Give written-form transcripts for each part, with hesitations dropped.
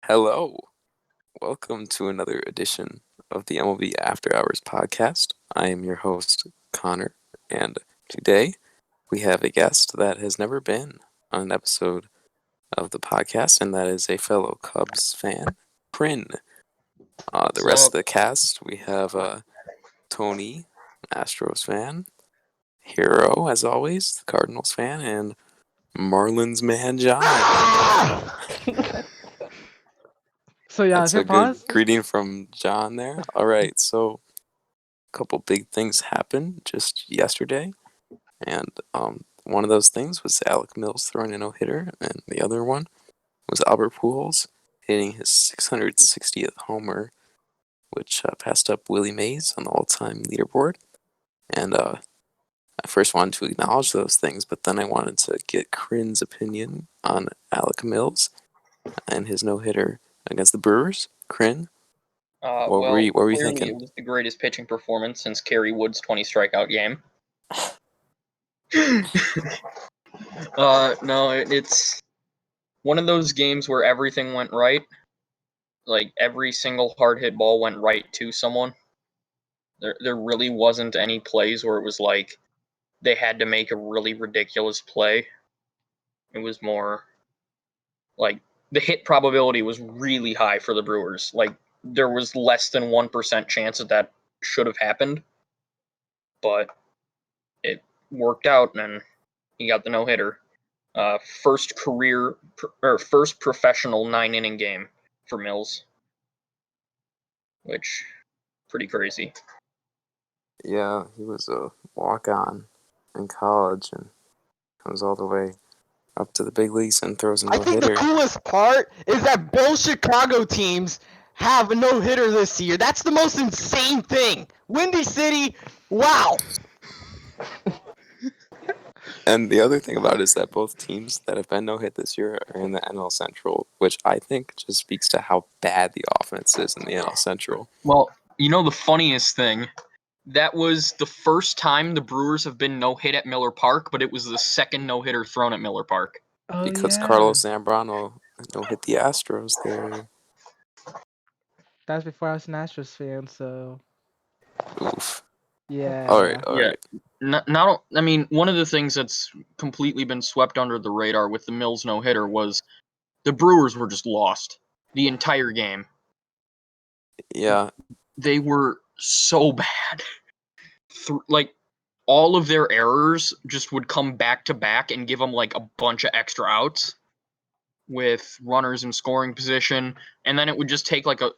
Hello. Welcome to another edition of the MLB AfterHours Podcast. I am your host, Connor, and today we have a guest that has never been on an episode of the podcast, and that is a fellow Cubs fan, Prin. The rest of the cast, we have Tony, Astros fan, Hero, as always, the Cardinals fan, and Marlins man John. So yeah, That's a good greeting from John there. All right, so a couple big things happened just yesterday, and one of those things was Alec Mills throwing a no-hitter, and the other one was Albert Pujols hitting his 660th homer, which passed up Willie Mays on the all-time leaderboard. And I first wanted to acknowledge those things, but then I wanted to get Crin's opinion on Alec Mills and his no-hitter against the Brewers. Crin, what were you thinking? It was the greatest pitching performance since Kerry Wood's 20 strikeout game. No, it's one of those games where everything went right. Like, every single hard hit ball went right to someone. There really wasn't any plays where it was like they had to make a really ridiculous play. It was more like the hit probability was really high for the Brewers. Like, there was less than 1% chance that should have happened. But it worked out, and he got the no-hitter. First professional 9-inning game for Mills, which pretty crazy. Yeah, he was a walk-on in college and comes all the way up to the big leagues and throws a no-hitter. I think the coolest part is that both Chicago teams have a no-hitter this year. That's the most insane thing. Windy City, wow. And the other thing about it is that both teams that have been no-hit this year are in the NL Central, which I think just speaks to how bad the offense is in the NL Central. Well, you know the funniest thing? That was the first time the Brewers have been no-hit at Miller Park, but it was the second no-hitter thrown at Miller Park. Oh, because yeah. Carlos Zambrano no-hit the Astros there. That's before I was an Astros fan, so... Oof. Yeah. All right. I mean, one of the things that's completely been swept under the radar with the Mills no-hitter was the Brewers were just lost the entire game. Yeah. They were so bad. Like, all of their errors just would come back to back and give them, like, a bunch of extra outs with runners in scoring position. And then it would just take, I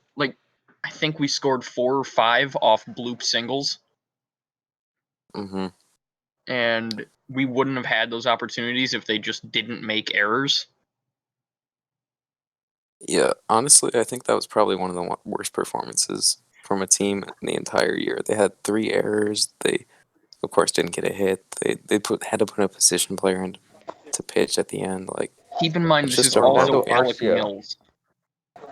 think we scored 4 or 5 off bloop singles. Mm-hmm. And we wouldn't have had those opportunities if they just didn't make errors. Yeah, honestly, I think that was probably one of the worst performances from a team in the entire year. They had 3 errors. They, of course, didn't get a hit. They had to put a position player in to pitch at the end. Like, keep in mind, this is a also horrible Alec Mills.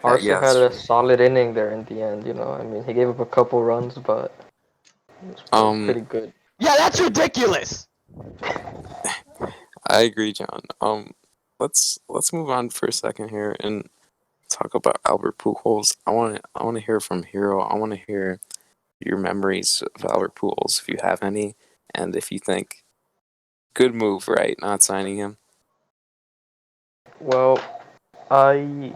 Arce had a solid inning there in the end. I mean, he gave up a couple runs, but it was pretty good. Yeah, that's ridiculous. I agree, John. Let's move on for a second here and talk about Albert Pujols. I want to hear from Hero. I want to hear your memories of Albert Pujols, if you have any, and if you think good move, right? Not signing him. Well, I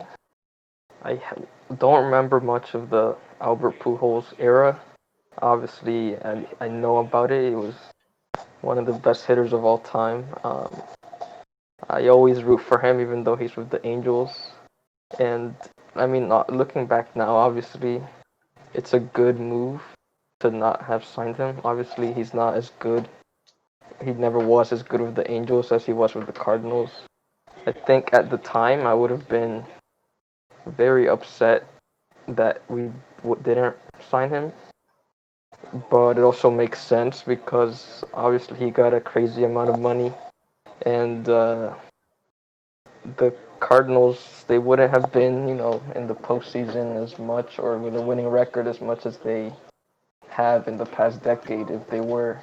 don't remember much of the Albert Pujols era. Obviously, I know about it. It was one of the best hitters of all time. I always root for him, even though he's with the Angels. And, I mean, looking back now, obviously, it's a good move to not have signed him. Obviously, he's not as good. He never was as good with the Angels as he was with the Cardinals. I think at the time, I would have been very upset that we didn't sign him. But it also makes sense because obviously he got a crazy amount of money, and the Cardinals, they wouldn't have been, in the postseason as much or with a winning record as much as they have in the past decade if they were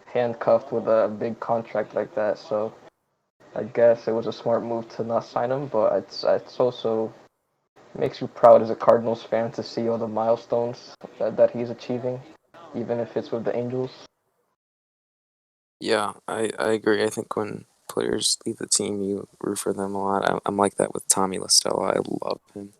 handcuffed with a big contract like that. So I guess it was a smart move to not sign him, but it's also makes you proud as a Cardinals fan to see all the milestones that he's achieving, even if it's with the Angels. Yeah, I agree. I think when players leave the team, you root for them a lot. I'm like that with Tommy La Stella. I love him.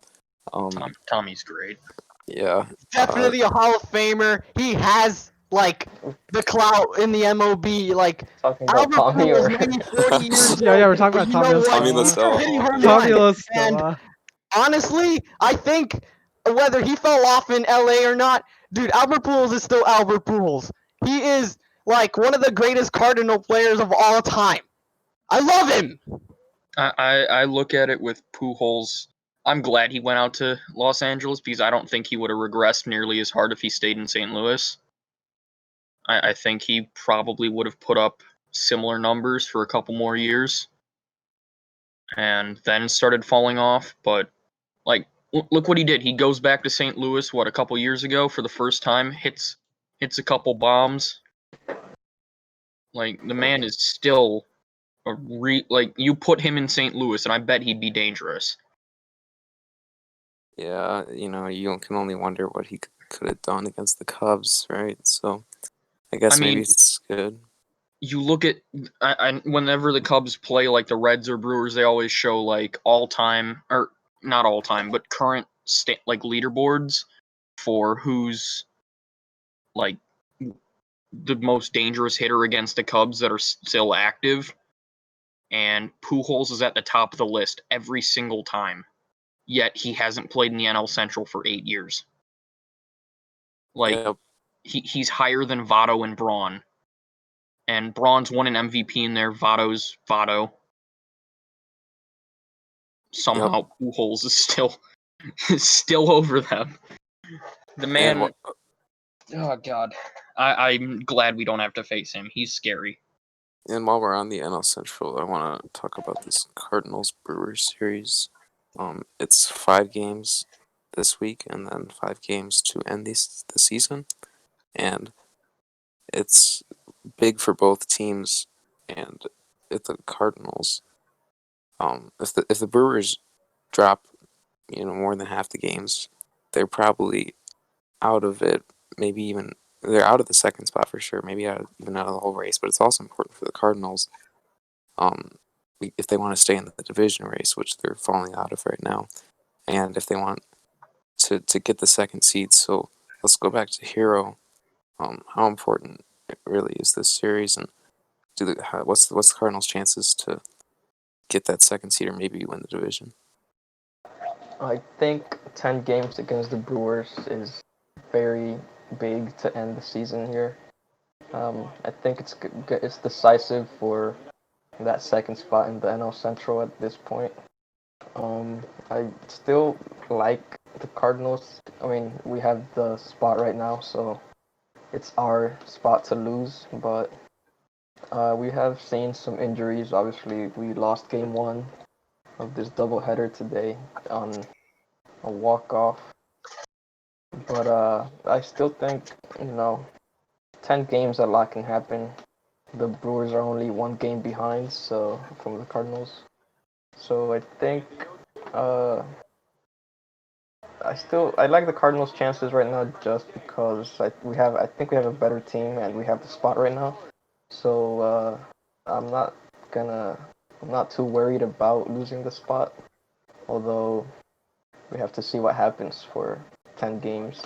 Tommy's great. Yeah. Definitely a Hall of Famer. He has like the clout in the MLB. Like Talking about Albert Tommy Pujols, or maybe 40 years Yeah, old, we're talking but about you know what? Tommy La He's still Stella, hitting Hall of home Famer. Tommy La runs. And Stella. honestly, I think whether he fell off in LA or not, dude, Albert Pujols is still Albert Pujols. He is like one of the greatest Cardinal players of all time. I love him. I look at it with Pujols. I'm glad he went out to Los Angeles because I don't think he would have regressed nearly as hard if he stayed in St. Louis. I think he probably would have put up similar numbers for a couple more years and then started falling off. But, like, look what he did. He goes back to St. Louis, a couple years ago for the first time, hits a couple bombs. Like, the man is still like, you put him in St. Louis, and I bet he'd be dangerous. Yeah, you can only wonder what he could have done against the Cubs, right? So I guess maybe it's good. You look at whenever the Cubs play like the Reds or Brewers, they always show like all time or not all time, but current like leaderboards for who's like the most dangerous hitter against the Cubs that are still active. And Pujols is at the top of the list every single time. Yet he hasn't played in the NL Central for 8 years. Like Yep. he's higher than Votto and Braun. And Braun's won an MVP in there. Votto's Votto. Somehow Pujols is still over them. The man. Oh God, I'm glad we don't have to face him. He's scary. And while we're on the NL Central, I want to talk about this Cardinals Brewers series. It's 5 games this week, and then 5 games to end the season, and it's big for both teams. And if the Cardinals, if the Brewers drop, more than half the games, they're probably out of it. Maybe even they're out of the second spot for sure. Maybe even out of the whole race. But it's also important for the Cardinals. If they want to stay in the division race, which they're falling out of right now, and if they want to get the second seed. So let's go back to Hero. How important it really is this series, and what's the Cardinals' chances to get that second seed or maybe win the division? I think 10 games against the Brewers is very big to end the season here. I think it's decisive for that second spot in the NL Central at this point. I still like the Cardinals. I mean, we have the spot right now, so it's our spot to lose. But we have seen some injuries. Obviously, we lost Game 1 of this doubleheader today on a walk-off. But I still think, 10 games a lot can happen. The Brewers are only 1 game behind, so from the Cardinals. So I think I like the Cardinals' chances right now just because I think we have a better team and we have the spot right now. So I'm not I'm not too worried about losing the spot. Although we have to see what happens for 10 games.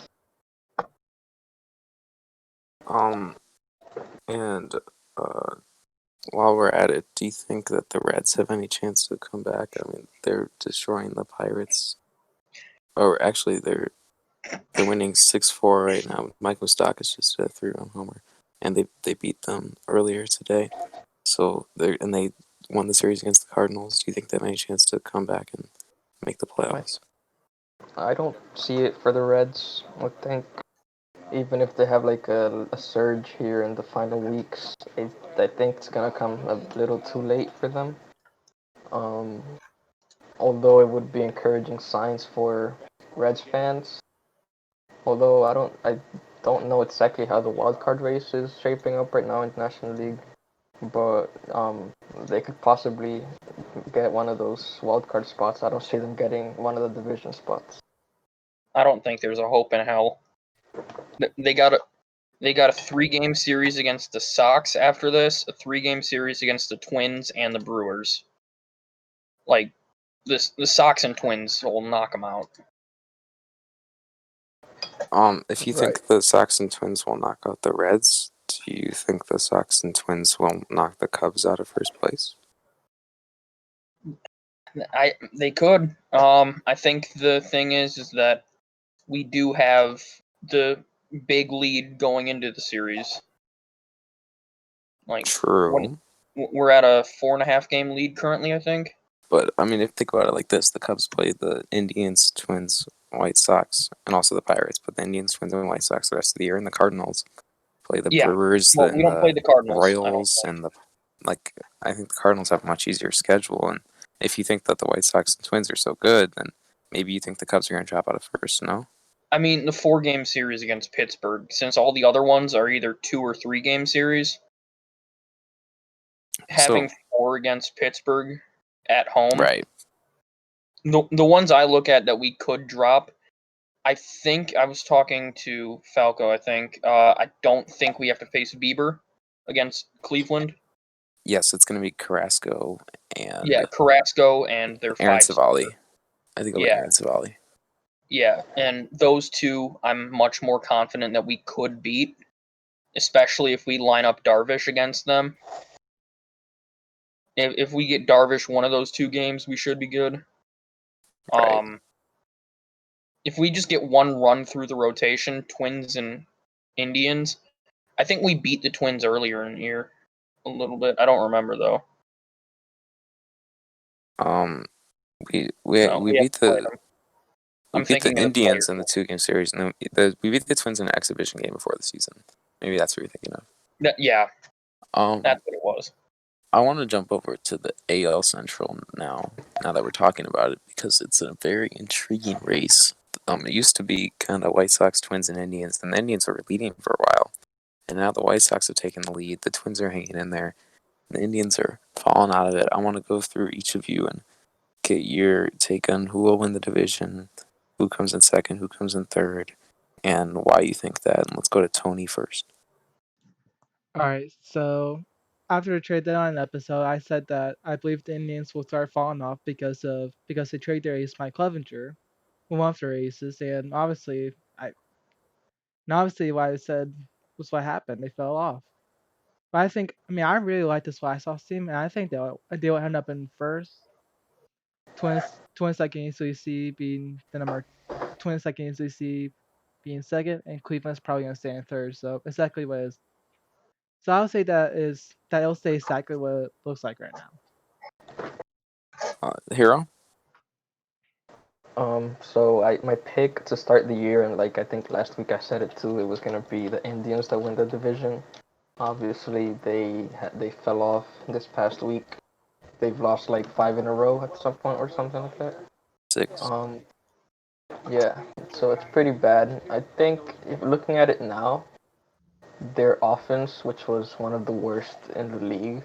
And while we're at it, do you think that the Reds have any chance to come back? I mean, they're destroying the Pirates. Or actually, they're winning 6-4 right now. Mike Moustakas just hit a 3-run homer, and they beat them earlier today. So they won the series against the Cardinals. Do you think they have any chance to come back and make the playoffs? I don't see it for the Reds. I think even if they have like a surge here in the final weeks, I think it's gonna come a little too late for them. Um, Although it would be encouraging signs for Reds fans. Although I don't know exactly how the wild card race is shaping up right now in the National League. but they could possibly get one of those wild card spots. I don't see them getting one of the division spots. I don't think there's a hope in hell. They got a 3-game series against the Sox after this, a 3-game series against the Twins and the Brewers. Like the Sox and Twins will knock them out. If you Right. think the Sox and Twins will knock out the Reds, do you think the Sox and Twins will knock the Cubs out of first place? They could. I think the thing is that we do have the big lead going into the series. Like True. we're at a 4.5-game lead currently, I think. But, I mean, if you think about it like this, the Cubs play the Indians, Twins, White Sox, and also the Pirates, but the Indians, Twins, and White Sox the rest of the year, and the Cardinals play the Yeah. Brewers, Well, we don't play the Cardinals. Royals, and I think the Cardinals have a much easier schedule, and if you think that the White Sox and Twins are so good, then maybe you think the Cubs are going to drop out of first, no? I mean, the 4-game series against Pittsburgh, since all the other ones are either 2 or 3-game series, having 4 against Pittsburgh at home. Right. The ones I look at that we could drop, I think I was talking to Falco. I don't think we have to face Bieber against Cleveland. Yes, it's going to be Carrasco and Carrasco and their Aaron 5 Savali. starter. I think it'll be Aaron Savali. Yeah, and those two I'm much more confident that we could beat, especially if we line up Darvish against them. If we get Darvish one of those 2 games, we should be good. Right. If we just get one run through the rotation, Twins and Indians, I think we beat the Twins earlier in the year a little bit. I don't remember though. We We beat the I'm thinking of the Indians player. in the 2-game series, and then we beat the Twins in an exhibition game before the season. Maybe that's what you're thinking of. Yeah, Um, that's what it was. I want to jump over to the AL Central now that we're talking about it, because it's a very intriguing race. It used to be kind of White Sox, Twins, and Indians, and the Indians were leading for a while. And now the White Sox have taken the lead. The Twins are hanging in there. The Indians are falling out of it. I want to go through each of you and get your take on who will win the division, who comes in second, who comes in third, and why you think that. And let's go to Tony first. All right, so after the trade deadline episode, I said that I believe the Indians will start falling off because they trade their ace Mike Clevenger, one of their aces, and obviously what I said was what happened. They fell off. But I really like this White Sox team, and I think they'll end up in first. Twins I can easily see being the number. Twins I can easily see being second, and Cleveland's probably gonna stay in third. So exactly what it is. So I'll say that it'll stay exactly what it looks like right now. Hero? So my pick to start the year, and I think last week I said it too, it was gonna be the Indians that win the division. Obviously, they fell off this past week. They've lost 5 in a row at some point or something like that. 6. Yeah, so it's pretty bad. I think if looking at it now, their offense, which was one of the worst in the league,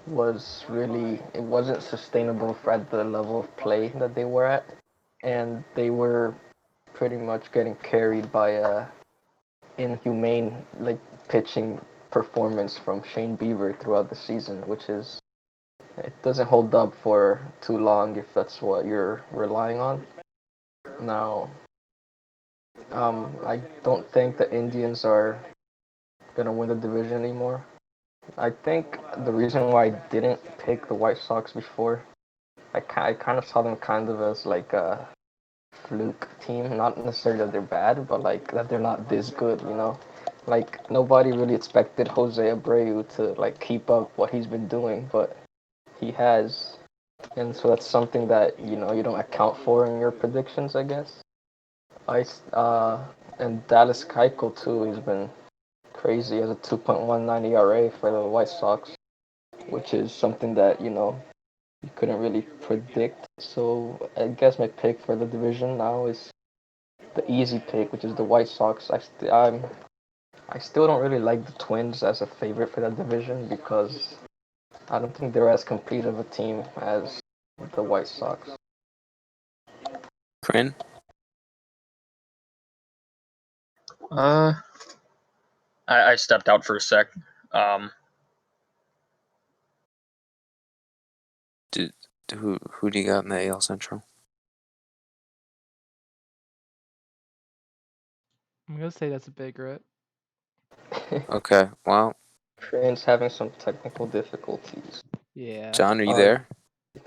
it wasn't sustainable at the level of play that they were at, and they were pretty much getting carried by a inhumane pitching performance from Shane Bieber throughout the season, it doesn't hold up for too long if that's what you're relying on. Now, I don't think the Indians are gonna win the division anymore. I think the reason why I didn't pick the White Sox before, I kind of saw them kind of as a fluke team. Not necessarily that they're bad, but that they're not this good, you know? Nobody really expected Jose Abreu to keep up what he's been doing, but he has. And so that's something that, you don't account for in your predictions, I guess. And Dallas Keuchel too, he's been crazy. He has a 2.19 ERA for the White Sox, which is something that, you couldn't really predict. So I guess my pick for the division now is the easy pick, which is the White Sox. I I still don't really like the Twins as a favorite for that division because I don't think they're as complete of a team as the White Sox. Corinne? I stepped out for a sec. Who do you got in the AL Central? I'm gonna say that's a big rip. Okay, well, Train's having some technical difficulties. Yeah. John, are you there?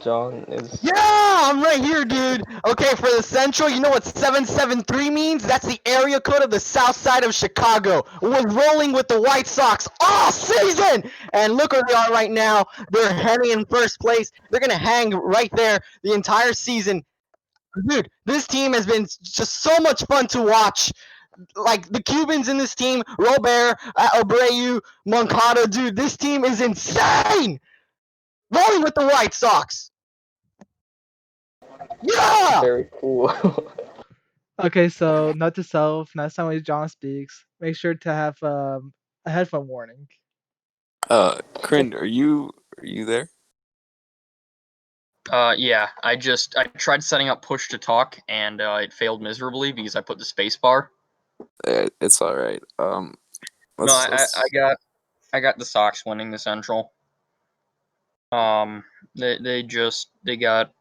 John is. Yeah, I'm right here, dude. Okay, for the Central, you know what 773 means? That's the area code of the south side of Chicago. We're rolling with the White Sox all season. And look where they are right now. They're heading in first place. They're going to hang right there the entire season. Dude, this team has been just so much fun to watch. Like the Cubans in this team, Robert, Abreu, Moncada, dude, this team is insane. Rolling with the White Sox. Yeah! Very cool. Okay, so note to self: next time when John speaks, make sure to have a headphone warning. Corinne, are you there? Yeah, I tried setting up push to talk and it failed miserably because I put the space bar. It's all right. No, Let's I got the Sox winning the Central. They got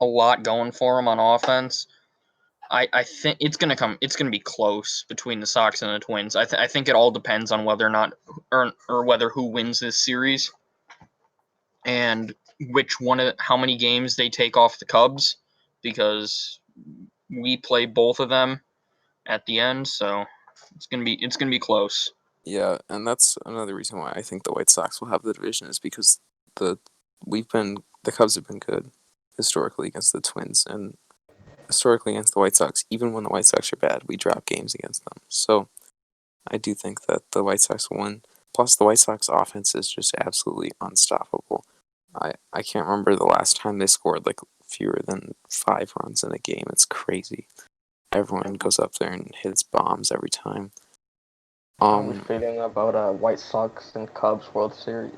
a lot going for them on offense. I think it's gonna be close between the Sox and the Twins. I think it all depends on whether or not or whether who wins this series and how many games they take off the Cubs, because we play both of them at the end, so it's gonna be close. Yeah, and that's another reason why I think the White Sox will have the division is because the Cubs have been good historically against the Twins and historically against the White Sox. Even when the White Sox are bad, we drop games against them. So I do think that the White Sox won. Plus, the White Sox offense is just absolutely unstoppable. I can't remember the last time they scored like fewer than 5 runs in a game. It's crazy. Everyone goes up there and hits bombs every time. How are we feeling about White Sox and Cubs World Series?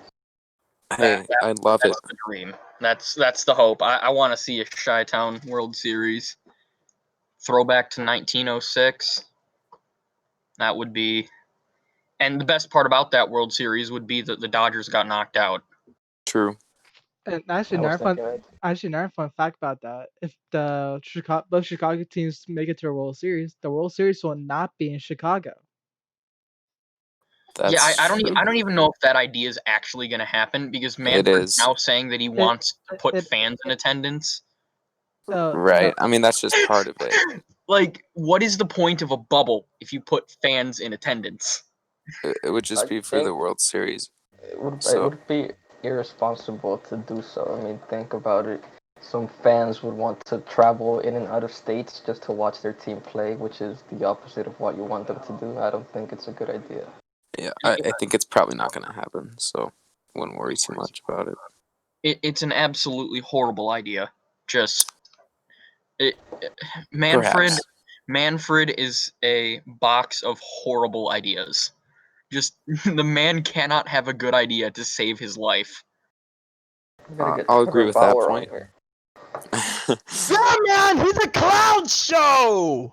Hey, I love it. That's the dream. That's the hope. I want to see a Chi-Town World Series. Throwback to 1906. That would be, and the best part about that World Series would be that the Dodgers got knocked out. True. And I actually, was another fun fact about that: if both Chicago teams make it to a World Series, the World Series will not be in Chicago. That's I true. don't even know if that idea is actually going to happen, because It Manfred's is. now saying that he wants to put fans in attendance. Right. I mean, that's just part of it. Like, what is the point of a bubble if you put fans in attendance? It would just I be for the think World Series. it would So be irresponsible to do so. I mean, think about it. Some fans would want to travel in and out of states just to watch their team play, which is the opposite of what you want them to do. I don't think it's a good idea. yeah, I think it's probably not going to happen. So wouldn't worry too much about it. It's an absolutely horrible idea. Just Perhaps. Manfred is a box of horrible ideas. Just the man cannot have a good idea to save his life. We gotta get I'll agree Trevor with that Bauer on point. here. Yeah, man, he's a clown show.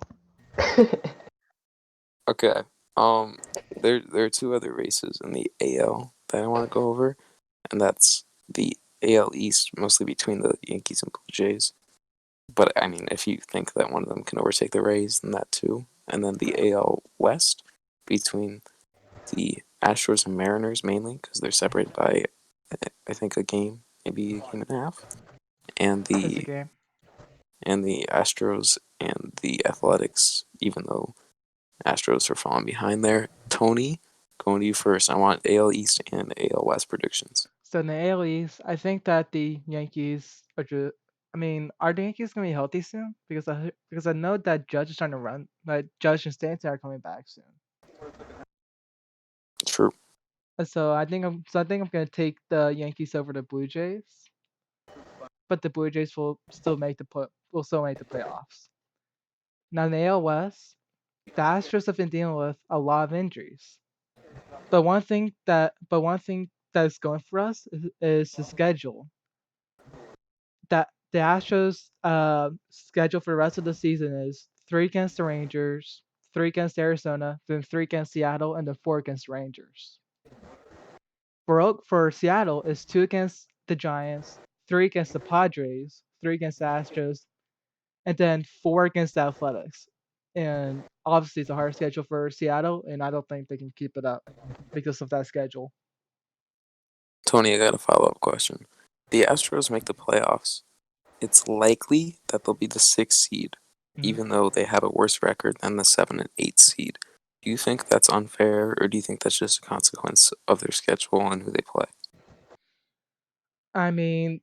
Okay. There are 2 other races in the AL that I want to go over, and that's the AL East, mostly between the Yankees and Blue Jays. But I mean, if you think that one of them can overtake the Rays, then that too. And then the AL West between the Astros and Mariners mainly, because they're separated by I think a game, maybe a game and a half, and It's a the game. Astros and the Athletics, even though Astros are falling behind there. Tony, going to you first. I want AL East and AL West predictions. So in the AL East, I think that the Yankees are just. I mean, are the Yankees gonna be healthy soon? Because I know that Judge is trying to run. Like Judge and Stanton are coming back soon. True. So I think I'm gonna take the Yankees over the Blue Jays, but the Blue Jays will still make the playoffs. Now in the AL West, the Astros have been dealing with a lot of injuries. But one thing that's going for us is the schedule. That the Astros schedule for the rest of the season is 3 against the Rangers, 3 against Arizona, then 3 against Seattle, and then 4 against Rangers. For Seattle, it's 2 against the Giants, 3 against the Padres, 3 against the Astros, and then 4 against the Athletics. And obviously, it's a hard schedule for Seattle, and I don't think they can keep it up because of that schedule. Tony, I got a follow-up question. The Astros make the playoffs. It's likely that they'll be the 6th seed, even though they have a worse record than the 7 and 8 seed. Do you think that's unfair, or do you think that's just a consequence of their schedule and who they play? I mean,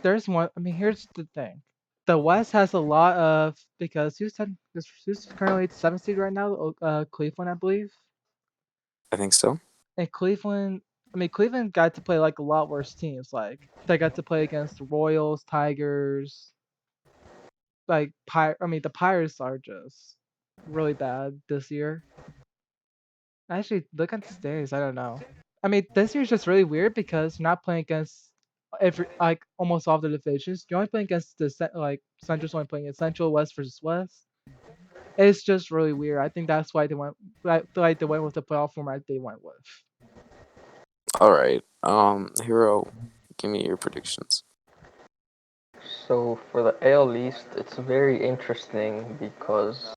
there's one. I mean, here's the thing: the West has a lot of because who's currently the 7th seed right now? Cleveland, I believe. I think so. And Cleveland, I mean, Cleveland got to play like a lot worse teams. Like they got to play against the Royals, Tigers. Like the Pirates are just really bad this year. Actually, look at the standings. I don't know. I mean, this year's just really weird because you're not playing against every almost all the divisions. You're only playing against Central's only playing against Central, West versus West. It's just really weird. I think that's why they went with the playoff format they went with. All right. Hero, give me your predictions. So for the AL East, it's very interesting because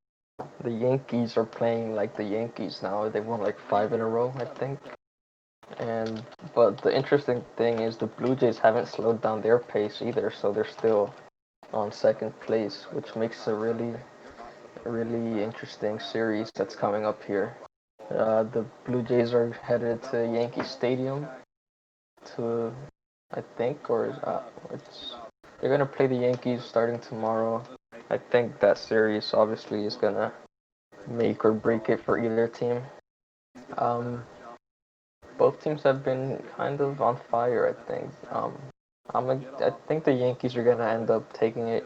the Yankees are playing like the Yankees now. They won like 5 in a row, I think. But the interesting thing is the Blue Jays haven't slowed down their pace either, so they're still on second place, which makes a really, really interesting series that's coming up here. The Blue Jays are headed to Yankee Stadium to, I think, they're gonna play the Yankees starting tomorrow. I think that series obviously is gonna make or break it for either team. Both teams have been kind of on fire, I think. I think the Yankees are gonna end up taking it.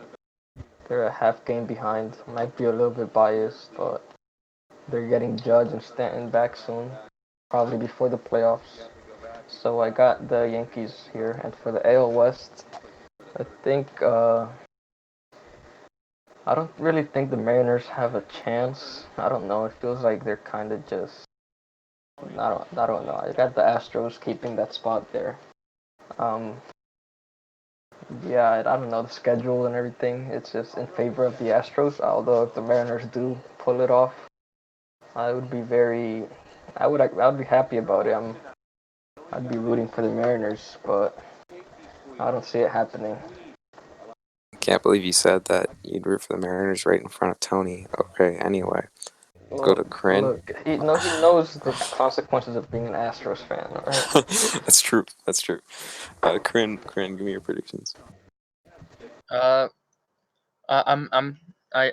They're a half game behind. Might be a little bit biased, but they're getting Judge and Stanton back soon, probably before the playoffs. So I got the Yankees here, and for the AL West, I think I don't really think the Mariners have a chance. I don't know. It feels like they're kind of just. I don't know. I got the Astros keeping that spot there. Yeah, I don't know the schedule and everything. It's just in favor of the Astros. Although if the Mariners do pull it off, I would be happy about it. I'd be rooting for the Mariners, but I don't see it happening. Can't believe you said that you'd root for the Mariners right in front of Tony. Okay, anyway. Go to Corinne. Look, he knows the consequences of being an Astros fan, alright? That's true. Corinne, give me your predictions. I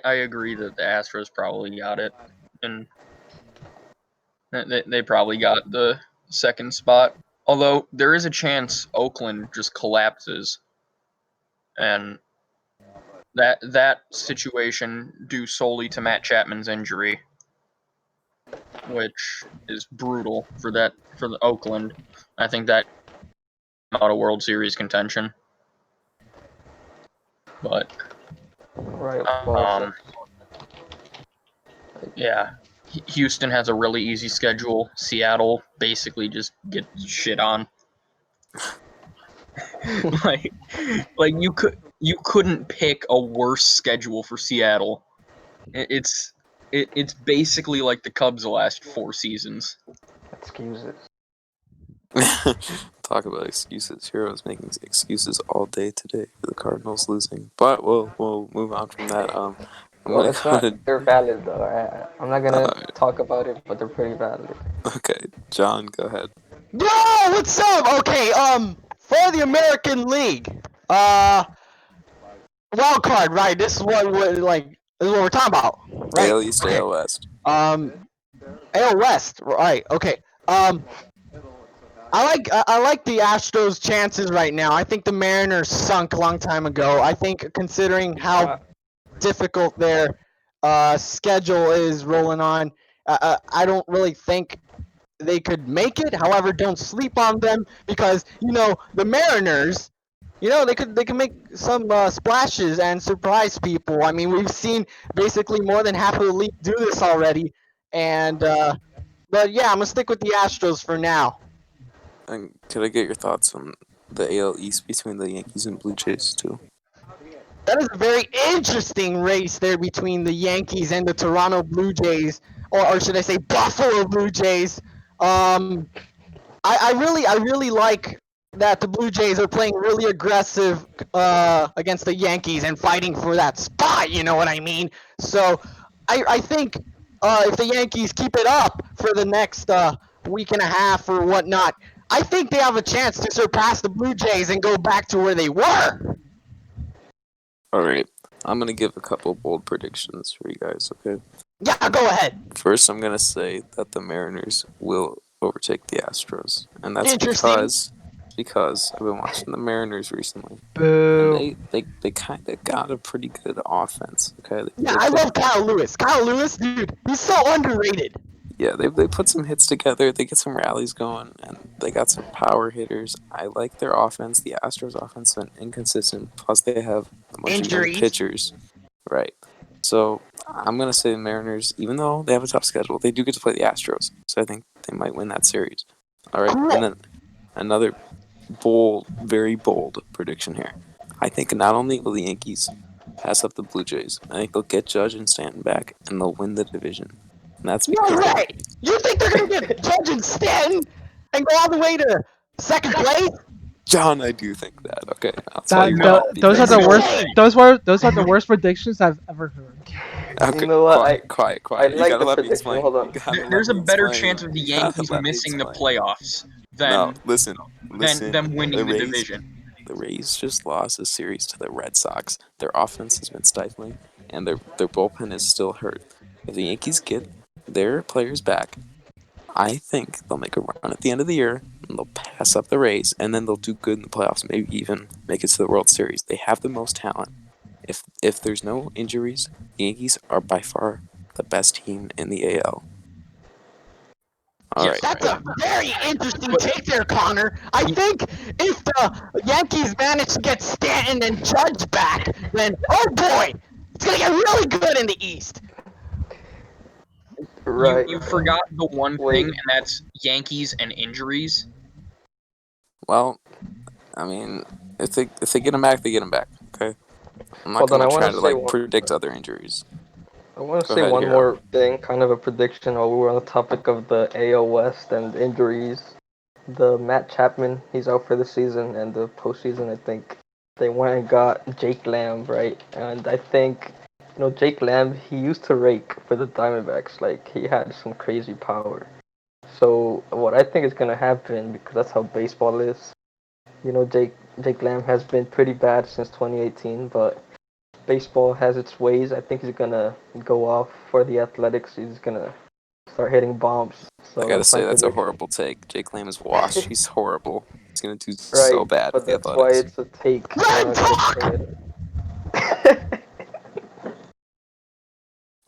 agree that the Astros probably got it, and they probably got the second spot. Although there is a chance Oakland just collapses, and that situation due solely to Matt Chapman's injury, which is brutal for the Oakland. I think that out of World Series contention. But Right. Well, yeah, Houston has a really easy schedule. Seattle basically just gets shit on. like you couldn't pick a worse schedule for Seattle. It's basically like the Cubs the last 4 seasons. excuses. Talk about excuses. Heroes making excuses all day today for the Cardinals losing. But we'll move on from that. Well, it's not. They're valid though. I'm not gonna talk about it, but they're pretty valid. Okay, John, go ahead. Yo, what's up? Okay, for the American League, wild card, right? This is what we're talking about, right? AL East, Okay. AL West. AL West, right? Okay. I like the Astros' chances right now. I think the Mariners sunk a long time ago. I think considering how difficult their schedule is rolling on. I don't really think they could make it. However, don't sleep on them because the Mariners. They could make some splashes and surprise people. I mean, we've seen basically more than half of the league do this already, and but yeah, I'm gonna stick with the Astros for now. And could I get your thoughts on the AL East between the Yankees and Blue Jays too? That is a very interesting race there between the Yankees and the Toronto Blue Jays, or should I say Buffalo Blue Jays. Um, I really like that the Blue Jays are playing really aggressive against the Yankees and fighting for that spot. You know what I mean? So I think if the Yankees keep it up for the next week and a half or whatnot, I think they have a chance to surpass the Blue Jays and go back to where they were. All right, I'm gonna give a couple bold predictions for you guys. Okay. Yeah, go ahead. First, I'm gonna say that the Mariners will overtake the Astros, and that's Interesting. because I've been watching the Mariners recently, and Boo. they kind of got a pretty good offense. Okay, Yeah, I love Kyle Lewis. Kyle Lewis, dude, he's so underrated. yeah, they put some hits together. They get some rallies going, and they got some power hitters. I like their offense. The Astros' offense has been inconsistent. Plus, they have a bunch of young Injuries. pitchers. Right. So I'm gonna say the Mariners, even though they have a tough schedule, they do get to play the Astros. So I think they might win that series. All right, Cool. and then another bold, very bold prediction here. I think not only will the Yankees pass up the Blue Jays, I think they'll get Judge and Stanton back, and they'll win the division. And that's No because way! You think they're gonna get Judge and Stanton and go all the way to second place? John, I do think that. Okay, I'll tell you No, why. Those are because- the worst. Insane. Those are the worst predictions I've ever heard. Okay, You know what? quiet. I You like gotta the let me prediction. explain. Hold on. You gotta let There's a me better explain. chance of the You gotta Yankees let me missing the explain. playoffs No, than listen. them winning the Rays, division. The Rays just lost a series to the Red Sox. Their offense has been stifling, and their bullpen is still hurt. If the Yankees get their players back, I think they'll make a run at the end of the year, and they'll pass up the Rays, and then they'll do good in the playoffs, maybe even make it to the World Series. They have the most talent. If there's no injuries, the Yankees are by far the best team in the AL. All Yeah, right. That's a very interesting take there, Connor. I think if the Yankees manage to get Stanton and Judge back, then oh boy, it's gonna get really good in the East. Right. You forgot the one Wait. thing, and that's Yankees and injuries. Well, I mean, if they get him back, they get him back. Okay. I'm not Hold on, I gonna wanna try to say like one- predict other injuries. I want to Go say ahead, one Hero. more thing, kind of a prediction while we were on the topic of the AL West and injuries. The Matt Chapman, he's out for the season, and the postseason, I think they went and got Jake Lamb, right? And I think, Jake Lamb, he used to rake for the Diamondbacks. Like, he had some crazy power. So what I think is going to happen, because that's how baseball is, Jake Lamb has been pretty bad since 2018, but baseball has its ways. I think he's gonna go off for the Athletics. He's gonna start hitting bombs. So I gotta that's my say that's a prediction. horrible take. Jake Lamb is washed. He's horrible. He's gonna do Right, so bad but with the that's why Athletics. it's a take. Red I'm not talk! gonna say it.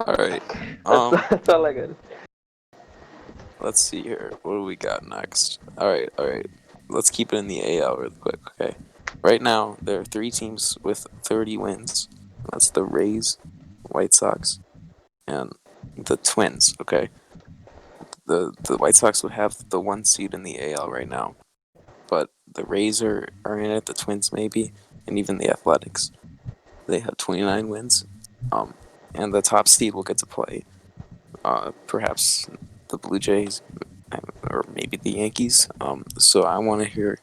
All right. That's all I got. Let's see here. What do we got next? All right. Let's keep it in the AL real quick, okay? Right now, there are 3 teams with 30 wins. That's the Rays, White Sox, and the Twins, okay? The White Sox would have the 1 seed in the AL right now, but the Rays are in it, the Twins maybe, and even the Athletics. They have 29 wins, and the top seed will get to play perhaps the Blue Jays or maybe the Yankees. So I want to hear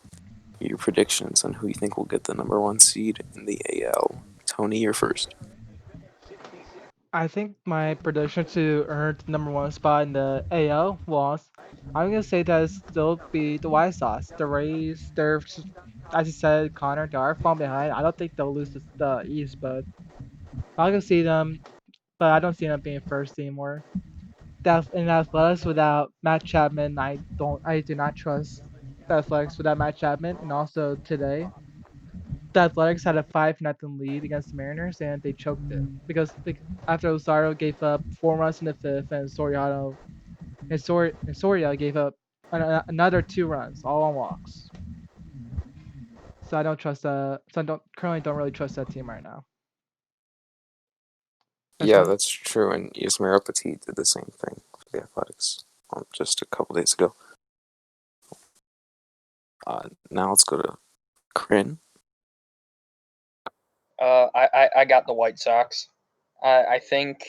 your predictions on who you think will get the number 1 seed in the AL. Tony, you're first. I think my prediction to earn the number one spot in the AL was, I'm gonna say that it'll still be the White Sox. The Rays, as you said, Connor, they are falling behind. I don't think they'll lose the East, but I can see them. But I don't see them being first anymore. In Athletics without Matt Chapman, I do not trust the Athletics without Matt Chapman, and also today. the Athletics had a 5-0 lead against the Mariners, and they choked it because after Luzardo gave up 4 runs in the fifth, and Soria gave up another 2 runs, all on walks. So I don't trust. So I don't really trust that team right now. Yeah, that's true. And Yusmeiro Petit did the same thing for the Athletics just a couple days ago. Now let's go to Kryn. I got the White Sox. I think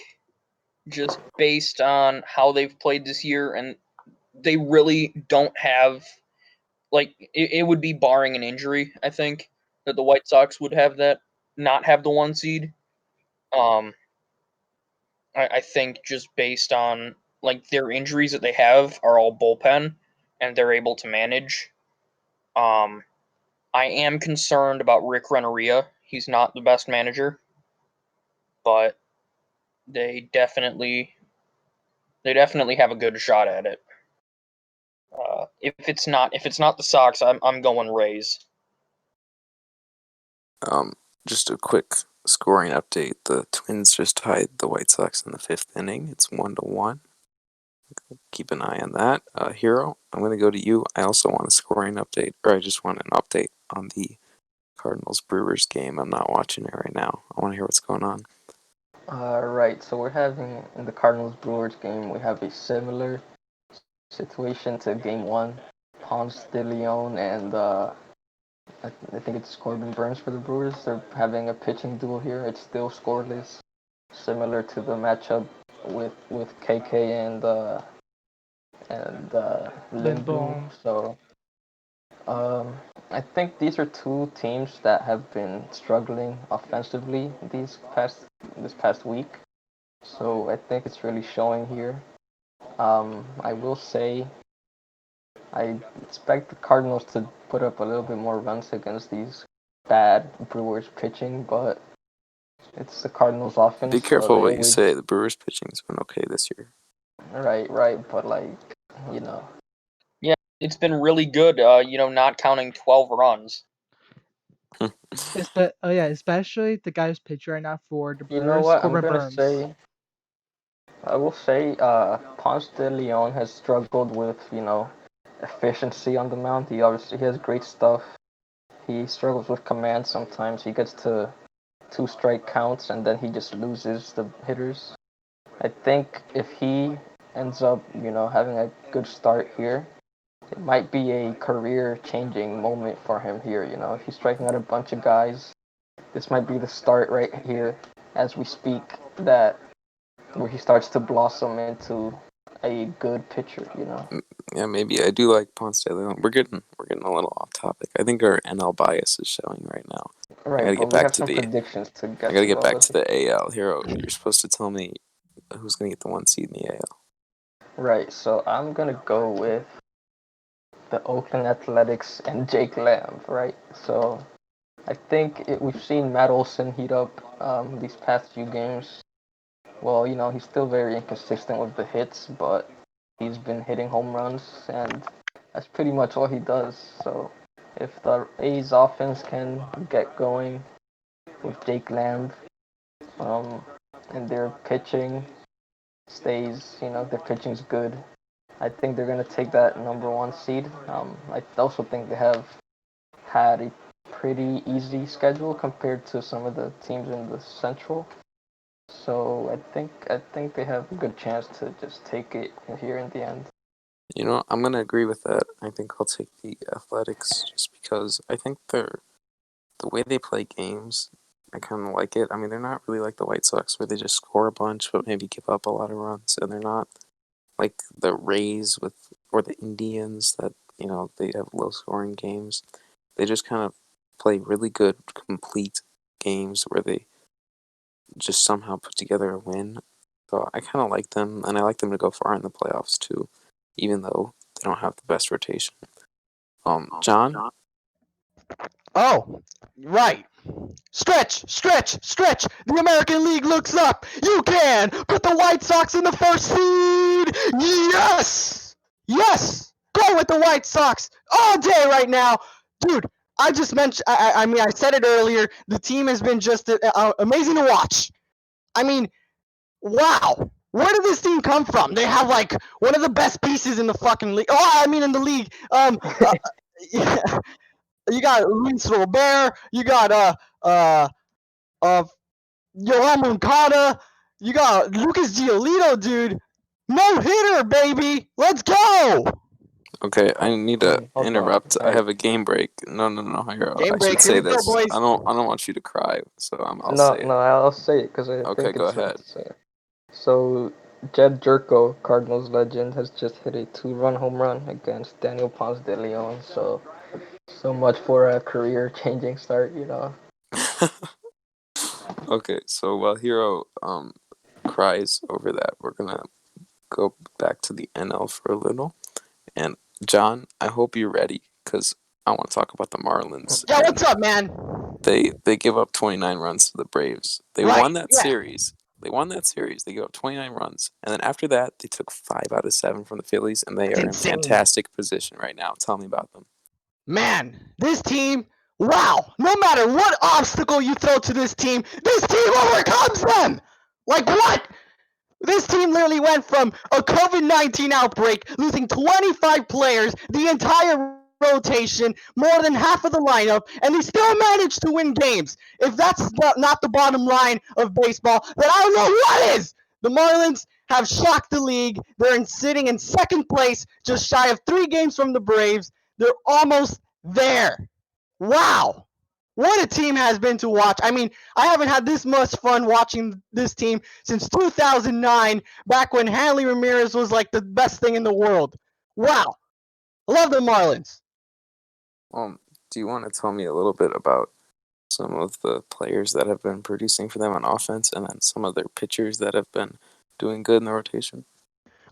just based on how they've played this year, and they really don't have, like, it would be barring an injury, I think, that the White Sox would not have the 1 seed. I think just based on, like, their injuries that they have are all bullpen, and they're able to manage. I am concerned about Rick Renneria. He's not the best manager, but they definitely have a good shot at it. If it's not the Sox, I'm going Rays. Just a quick scoring update. The Twins just tied the White Sox in the 5th inning. It's 1-1. Keep an eye on that. Hero, I'm going to go to you. I also want a scoring update, or I just want an update on the Cardinals-Brewers game. I'm not watching it right now. I want to hear what's going on. Right, so we're having, in the Cardinals-Brewers game, we have a similar situation to Game 1. Ponce de Leon and I think it's Corbin Burns for the Brewers. They're having a pitching duel here. It's still scoreless, similar to the matchup with KK and Lindblom. So I think these are two teams that have been struggling offensively this past week. So I think it's really showing here. I will say I expect the Cardinals to put up a little bit more runs against these bad Brewers pitching, but it's the Cardinals offense. Be careful so what you say. The Brewers pitching's been okay this year. Right, but Yeah, it's been really good, not counting 12 runs. Especially the guy who's pitching right now for the Brewers. You know what? Corbin Burns. I will say Ponce de Leon has struggled with, efficiency on the mound. He has great stuff. He struggles with command sometimes. He gets to 2 strike counts and then he just loses the hitters. I think if he ends up, having a good start here, it might be a career-changing moment for him here. If he's striking out a bunch of guys, this might be the start right here as we speak where he starts to blossom into a good pitcher. Yeah, maybe. I do like Ponce de Leon. We're getting a little off topic. I think our NL bias is showing right now. Right, I gotta get back to predictions to get. I gotta get back to the AL. Hero, you're supposed to tell me who's gonna get the 1 seed in the AL. Right, so I'm gonna go with the Oakland Athletics and Jake Lamb. Right, so I think we've seen Matt Olson heat up these past few games. Well, he's still very inconsistent with the hits, but he's been hitting home runs, and that's pretty much all he does. So if the A's offense can get going with Jake Lamb, and their pitching stays, their pitching's good, I think they're going to take that number 1 seed. I also think they have had a pretty easy schedule compared to some of the teams in the Central. So I think they have a good chance to just take it here in the end. I'm gonna agree with that. I think I'll take the Athletics just because I think the way they play games, I kind of like it. I mean, they're not really like the White Sox where they just score a bunch but maybe give up a lot of runs, and they're not like the Rays or the Indians that they have low scoring games. They just kind of play really good, complete games where they just somehow put together a win. So I kind of like them, and I like them to go far in the playoffs too, even though they don't have the best rotation. John? Oh, right. Stretch. The American League looks up. You can put the White Sox in the 1st seed. Yes. Go with the White Sox all day right now. Dude, I just mentioned. I mean, I said it earlier. The team has been just amazing to watch. I mean, wow. Where did this team come from? They have like one of the best pieces in the fucking league. Oh, I mean in the league. Yeah, you got Luis Robert. You got uh Yohan Moncada. You got Lucas Giolito, dude. No hitter, baby. Let's go. Okay, I need to Hold on. interrupt. I Alright. have a game break. No, Hiro. Game I break. should Here say we go, this. boys. I don't want you to cry, so I'll No, say it. no, I'll say it because I Okay, think go it's ahead. So Jed Jerko, Cardinals legend, has just hit a 2-run home run against Daniel Ponce de Leon. So much for a career-changing start, you know. Okay, so while Hiro cries over that, we're gonna go back to the NL for a little. And John, I hope you're ready because I want to talk about the Marlins. Yeah, And what's up, man? they give up 29 runs to the Braves. They Right, won that yeah. series. They won that series. They gave up 29 runs, and then after that, they took 5 out of 7 from the Phillies, and they That's are in insane. fantastic position right now. Tell me about them. Man, this team, wow, no matter what obstacle you throw to this team overcomes them. Like what? This team literally went from a COVID-19 outbreak, losing 25 players, the entire rotation, more than half of the lineup, and they still managed to win games. If that's not the bottom line of baseball, then I don't know what is. The Marlins have shocked the league. They're sitting in second place, just shy of 3 games from the Braves. They're almost there. Wow. What a team has been to watch. I mean, I haven't had this much fun watching this team since 2009, back when Hanley Ramirez was like the best thing in the world. Wow. I love the Marlins. Do you want to tell me a little bit about some of the players that have been producing for them on offense, and then some of their pitchers that have been doing good in the rotation?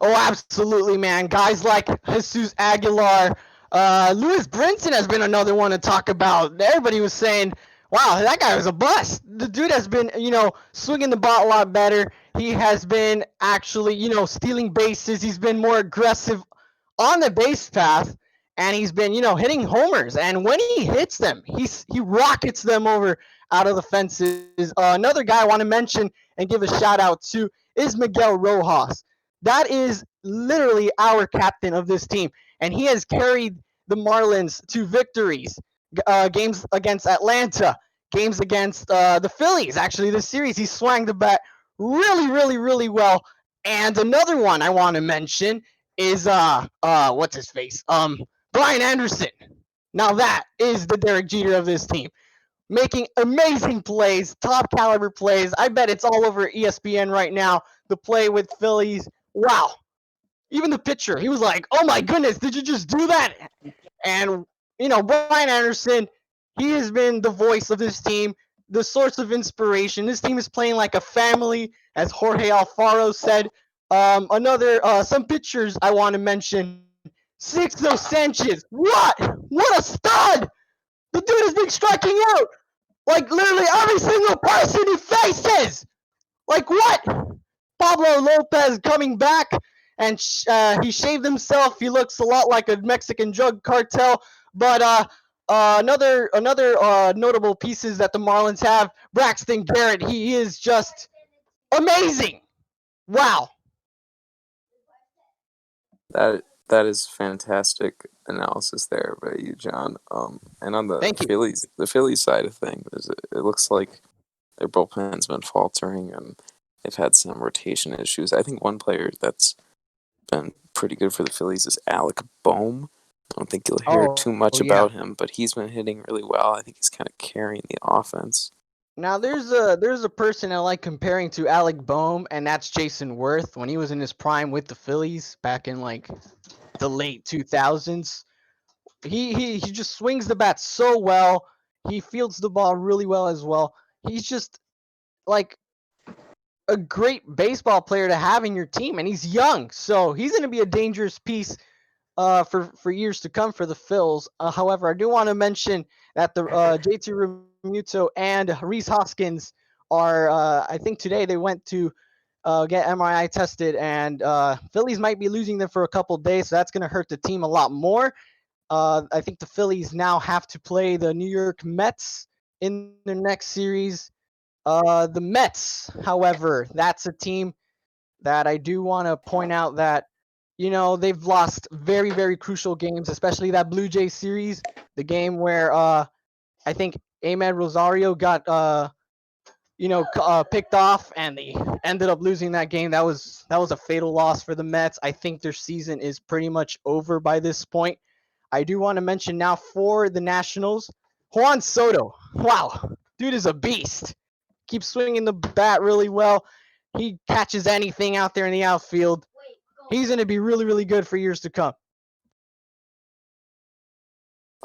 Oh, absolutely, man. Guys like Jesus Aguilar, Lewis Brinson has been another one to talk about. Everybody was saying, wow, that guy was a bust. The dude has been, swinging the ball a lot better. He has been actually, stealing bases. He's been more aggressive on the base path, and he's been, hitting homers. And when he hits them, he rockets them over out of the fences. Another guy I want to mention and give a shout out to is Miguel Rojas. That is literally our captain of this team, and he has carried the Marlins to victories. Games against Atlanta, games against the Phillies. Actually, this series he swung the bat really, really, really well. And another one I want to mention is what's his face? Brian Anderson. Now that is the Derek Jeter of this team, making amazing plays, top caliber plays. I bet it's all over ESPN right now. The play with Phillies. Wow. Even the pitcher, he was like, "Oh my goodness, did you just do that?" And Brian Anderson, he has been the voice of this team, the source of inspiration. This team is playing like a family, as Jorge Alfaro said. Some pitchers I want to mention. Sixto Sanchez. What a stud! The dude has been striking out like literally every single person he faces. Like what? Pablo Lopez coming back, and he shaved himself. He looks a lot like a Mexican drug cartel. But another notable pieces that the Marlins have, Braxton Garrett. He is just amazing. Wow. That is fantastic analysis there by you, John. And on the Thank you. Phillies side of things, it looks like their bullpen's been faltering, and they've had some rotation issues. I think one player that's been pretty good for the Phillies is Alec Boehm. I don't think you'll hear too much about him, but he's been hitting really well. I think he's kind of carrying the offense. Now there's a person I like comparing to Alec Boehm, and that's Jason Worth when he was in his prime with the Phillies back in like the late 2000s. He just swings the bat so well. He fields the ball really well as well. He's just like a great baseball player to have in your team, and he's young, so he's going to be a dangerous piece for years to come for the Phils. However, I do want to mention that the JT Realmuto and Reese Hoskins are, I think today they went to get MRI tested, and Phillies might be losing them for a couple days, so that's going to hurt the team a lot more. I think the Phillies now have to play the New York Mets in their next series. The Mets, however, that's a team that I do want to point out that, they've lost very, very crucial games, especially that Blue Jays series, the game where I think Ahmed Rosario got picked off, and they ended up losing that game. That was a fatal loss for the Mets. I think their season is pretty much over by this point. I do want to mention now for the Nationals, Juan Soto. Wow, dude is a beast. Keeps swinging the bat really well. He catches anything out there in the outfield. He's going to be really, really good for years to come.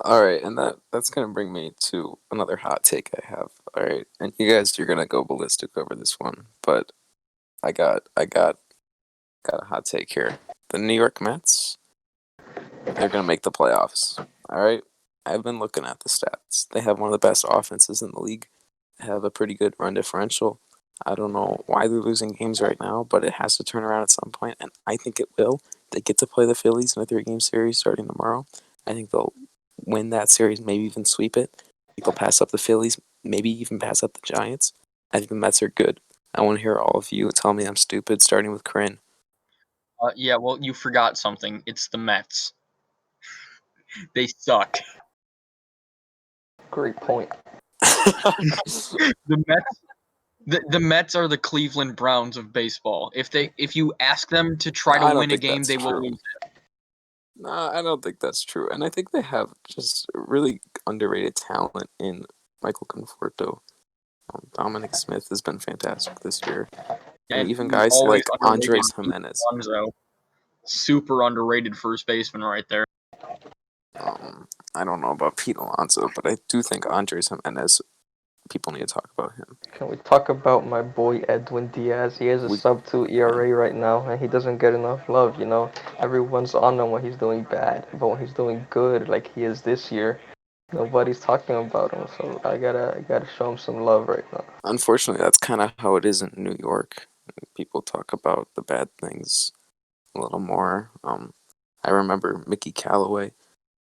All right, and that's gonna bring me to another hot take I have. All right, and you guys, you're gonna go ballistic over this one, but I got a hot take here. The New York Mets, they're gonna make the playoffs. All right, I've been looking at the stats. They have one of the best offenses in the league. They have a pretty good run differential. I don't know why they're losing games right now, but it has to turn around at some point, and I think it will. They get to play the Phillies in a 3-game series starting tomorrow. I think they'll win that series, maybe even sweep it. I think they'll pass up the Phillies, maybe even pass up the Giants. I think the Mets are good. I want to hear all of you tell me I'm stupid, starting with Corinne. Yeah, well, you forgot something. It's the Mets. They suck. Great point. The Mets. The Mets are the Cleveland Browns of baseball. If you ask them to try to I don't win a think game, that's they will true. lose. Nah, I don't think that's true. And I think they have just really underrated talent in Michael Conforto. Dominic Smith has been fantastic this year. And even he's guys always like underrated. Andres Jimenez. Alonso. Super underrated first baseman right there. I don't know about Pete Alonso, but I do think Andres Jimenez, people need to talk about him. Can we talk about my boy Edwin Diaz? He has a sub-2 ERA right now, and he doesn't get enough love, Everyone's on him when he's doing bad, but when he's doing good, like he is this year, nobody's talking about him. So I gotta show him some love right now. Unfortunately, that's kind of how it is in New York. People talk about the bad things a little more. I remember Mickey Callaway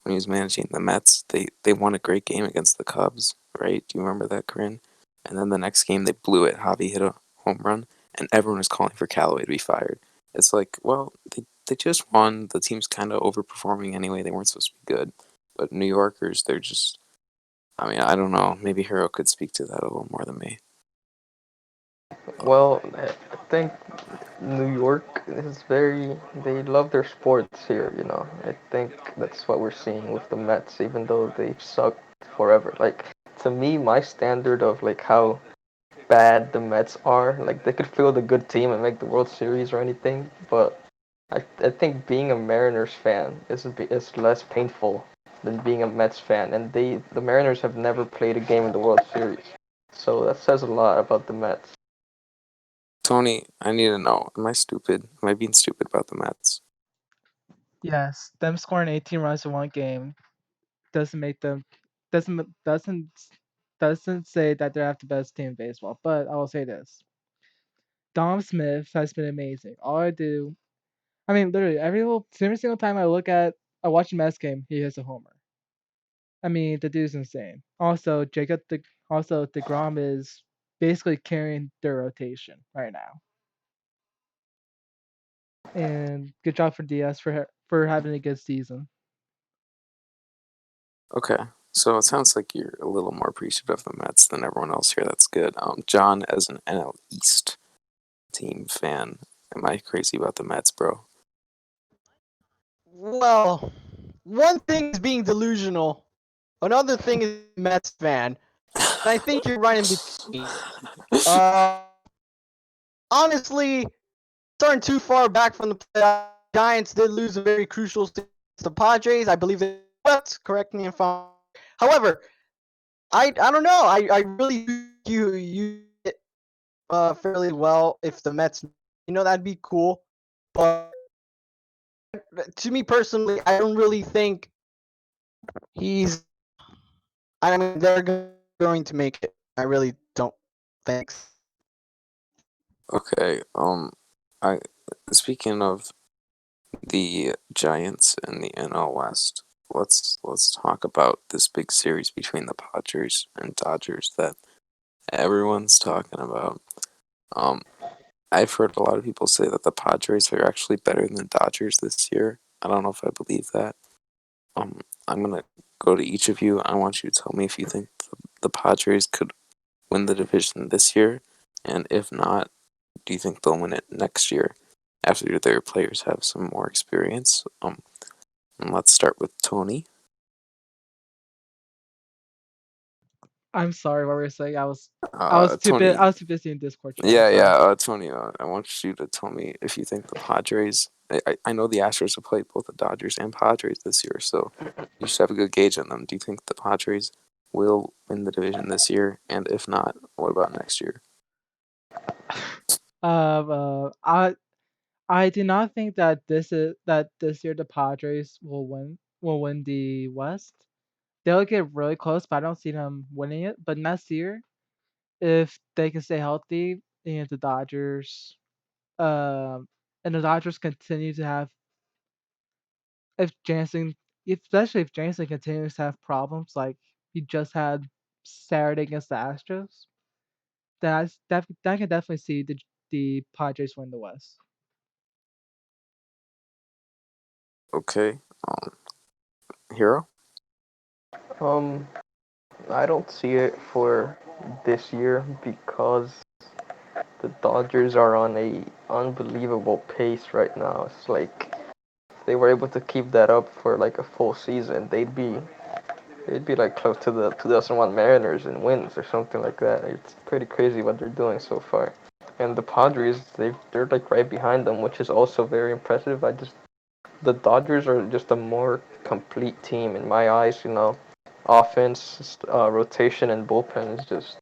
when he was managing the Mets. They won a great game against the Cubs, right? Do you remember that, Corinne? And then the next game they blew it. Javi hit a home run, and everyone was calling for Callaway to be fired. It's like, well, they just won. The team's kind of overperforming anyway. They weren't supposed to be good. But New Yorkers, they're just. I mean, I don't know. Maybe Hero could speak to that a little more than me. Well, I think New York is they love their sports here. I think that's what we're seeing with the Mets, even though they've sucked forever. Like, to me, my standard of like how bad the Mets are, like they could field a good team and make the World Series or anything, but I think being a Mariners fan is less painful than being a Mets fan, and the Mariners have never played a game in the World Series, so that says a lot about the Mets. Tony, I need to know. Am I stupid? Am I being stupid about the Mets? Yes, them scoring 18 runs in one game doesn't make them doesn't say that they have the best team in baseball. But I will say this: Dom Smith has been amazing. All I mean, literally every single time I watch a Mets game, he hits a homer. I mean, the dude's insane. Also Degrom is basically carrying their rotation right now. And good job for Diaz for having a good season. Okay, so it sounds like you're a little more appreciative of the Mets than everyone else here. That's good. John, as an NL East team fan, am I crazy about the Mets, bro? Well, one thing is being delusional. Another thing is Mets fan. And I think you're right in between. Uh, honestly, starting too far back from the playoffs, Giants did lose a very crucial series to the Padres. I believe they swept. Correct me if I'm wrong. However, I don't know. I really think you did fairly well if the Mets, that'd be cool. But to me personally, I don't really think he's. I mean, they're going to make it. I really don't think. Okay, I speaking of the Giants and the NL West, let's talk about this big series between the Padres and Dodgers that everyone's talking about. Um, I've heard a lot of people say that the Padres are actually better than the Dodgers this year. I don't know if I believe that. I'm gonna go to each of you. I want you to tell me if you think the Padres could win the division this year, and if not, do you think they'll win it next year after their players have some more experience? And let's start with Tony. I'm sorry, what were you saying? I was Tony. too busy in Discord chat. I'm Yeah, sorry. yeah, Tony. I want you to tell me if you think the Padres. I know the Astros have played both the Dodgers and Padres this year, so you should have a good gauge on them. Do you think the Padres will win the division this year? And if not, what about next year? I do not think that this year the Padres will win the West. They'll get really close, but I don't see them winning it. But next year, if they can stay healthy and um, the Dodgers continue to have, if Jansen, especially if Jansen continues to have problems like he just had Saturday against the Astros, then that can definitely see the Padres win the West. Okay, Hero. Um, I don't see it for this year because the Dodgers are on a unbelievable pace right now. It's like if they were able to keep that up for like a full season, they'd be like close to the 2001 Mariners in wins or something like that. It's pretty crazy what they're doing so far. And the Padres, they're like right behind them, which is also very impressive. The Dodgers are just a more complete team in my eyes. Offense, rotation, and bullpen is just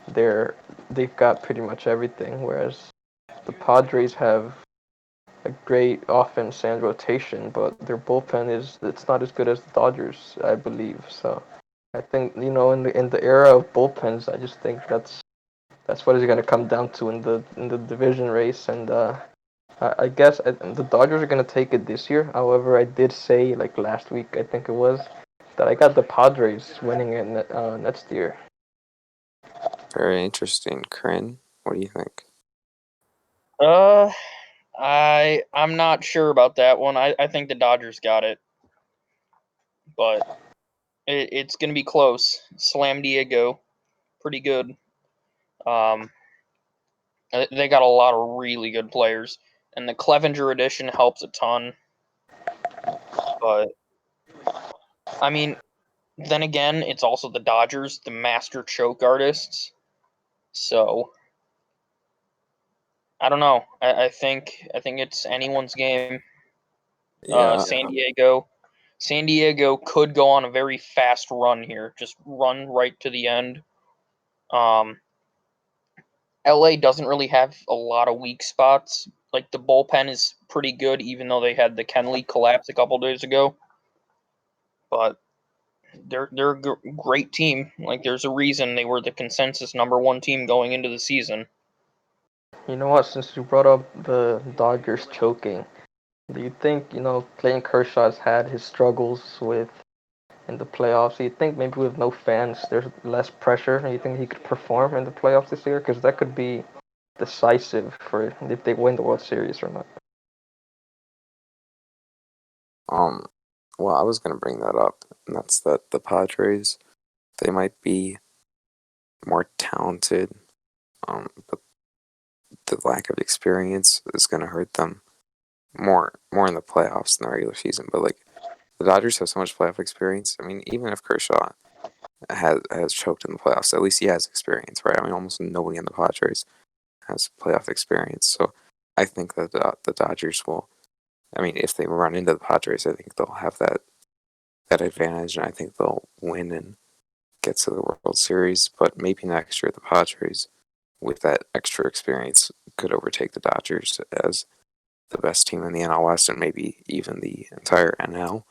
they're they've got pretty much everything. Whereas the Padres have a great offense and rotation, but their bullpen it's not as good as the Dodgers, I believe. So I think in the era of bullpens, I just think that's what it's going to come down to in the division race, and I guess the Dodgers are going to take it this year. However, I did say like last week, I think it was, that I got the Padres winning it next year. Very interesting. Corinne, what do you think? I'm not sure about that one. I think the Dodgers got it, but it's gonna be close. Slam Diego, pretty good. Um, they got a lot of really good players, and the Clevenger edition helps a ton. But I mean, then again, it's also the Dodgers, the master choke artists. So I don't know. I think it's anyone's game. Yeah, San Diego could go on a very fast run here. Just run right to the end. Um, LA doesn't really have a lot of weak spots. Like the bullpen is pretty good, even though they had the Kenley collapse a couple days ago. But they're a great team. Like there's a reason they were the consensus number one team going into the season. You know what? Since you brought up the Dodgers choking, do you think Clayton Kershaw's had his struggles with in the playoffs? Do you think maybe with no fans, there's less pressure? And you think he could perform in the playoffs this year? Because that could be decisive for if they win the World Series or not. um, well, I was gonna bring that up, and that's that the Padres, they might be more talented, but the lack of experience is gonna hurt them more in the playoffs than the regular season. But like the Dodgers have so much playoff experience. I mean, even if Kershaw has choked in the playoffs, at least he has experience, right? I mean, almost nobody in the Padres has playoff experience. So I think that the Dodgers will. I mean, if they run into the Padres, I think they'll have that advantage, and I think they'll win and get to the World Series. But maybe next year, the Padres, with that extra experience, could overtake the Dodgers as the best team in the NL West and maybe even the entire NL.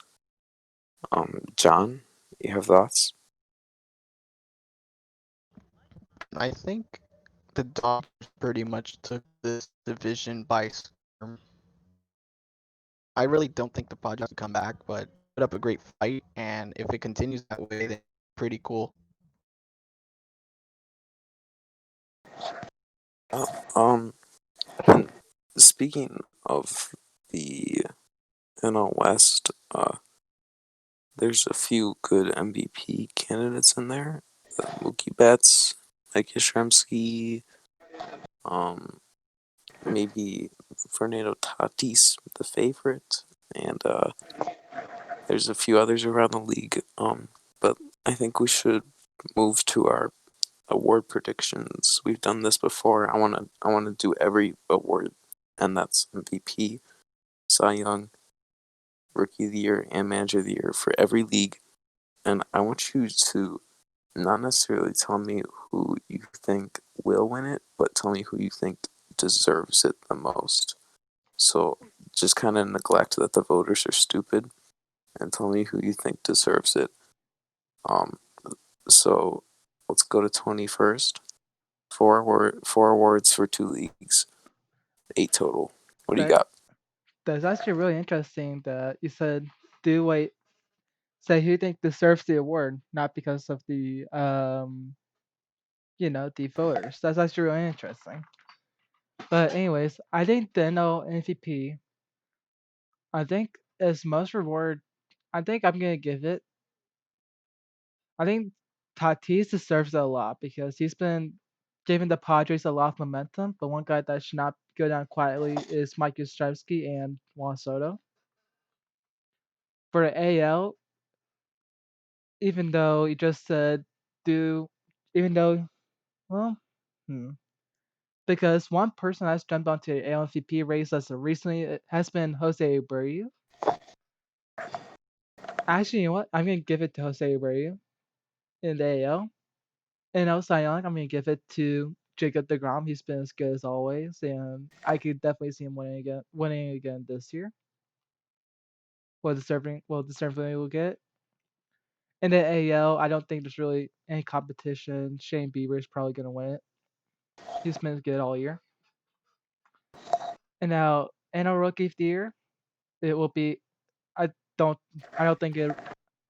John, you have thoughts? I think the Dodgers pretty much took this division by storm. I really don't think the Padres can come back, but put up a great fight, and if it continues that way, then pretty cool. Uh, um, and speaking of the NL West, there's a few good MVP candidates in there. Mookie Betts, Mike Yastrzemski, um, maybe Fernando Tatis, the favorite, and there's a few others around the league. But I think we should move to our award predictions. We've done this before. I wanna do every award, and that's MVP, Cy Young, Rookie of the Year, and Manager of the Year for every league. And I want you to not necessarily tell me who you think will win it, but tell me who you think deserves it the most. So just kind of neglect that the voters are stupid and tell me who you think deserves it. Um, so let's go to 20 first. Four awards for 2 leagues, 8 total. What do you That got? that's actually really interesting that you said do wait say who you think deserves the award, not because of the the voters. That's actually really interesting. But anyways, I think the NL MVP, I think is most reward. I think I'm gonna give it. I think Tatis deserves it a lot because he's been giving the Padres a lot of momentum. But one guy that should not go down quietly is Mike Yastrzemski and Juan Soto. For the AL, even though he just said do, even though well, hmm, because one person that's jumped onto the AL MVP race as of recently has been Jose Abreu. Actually, you know what? I'm gonna give it to Jose Abreu in the AL. And outside Young, I'm gonna give it to Jacob Degrom. He's been as good as always, and I could definitely see him winning again this year. Deservingly will get. In the AL, I don't think there's really any competition. Shane Bieber is probably gonna win it. He's been good all year. And now NL Rookie of the Year, it will be. I don't. I don't think it.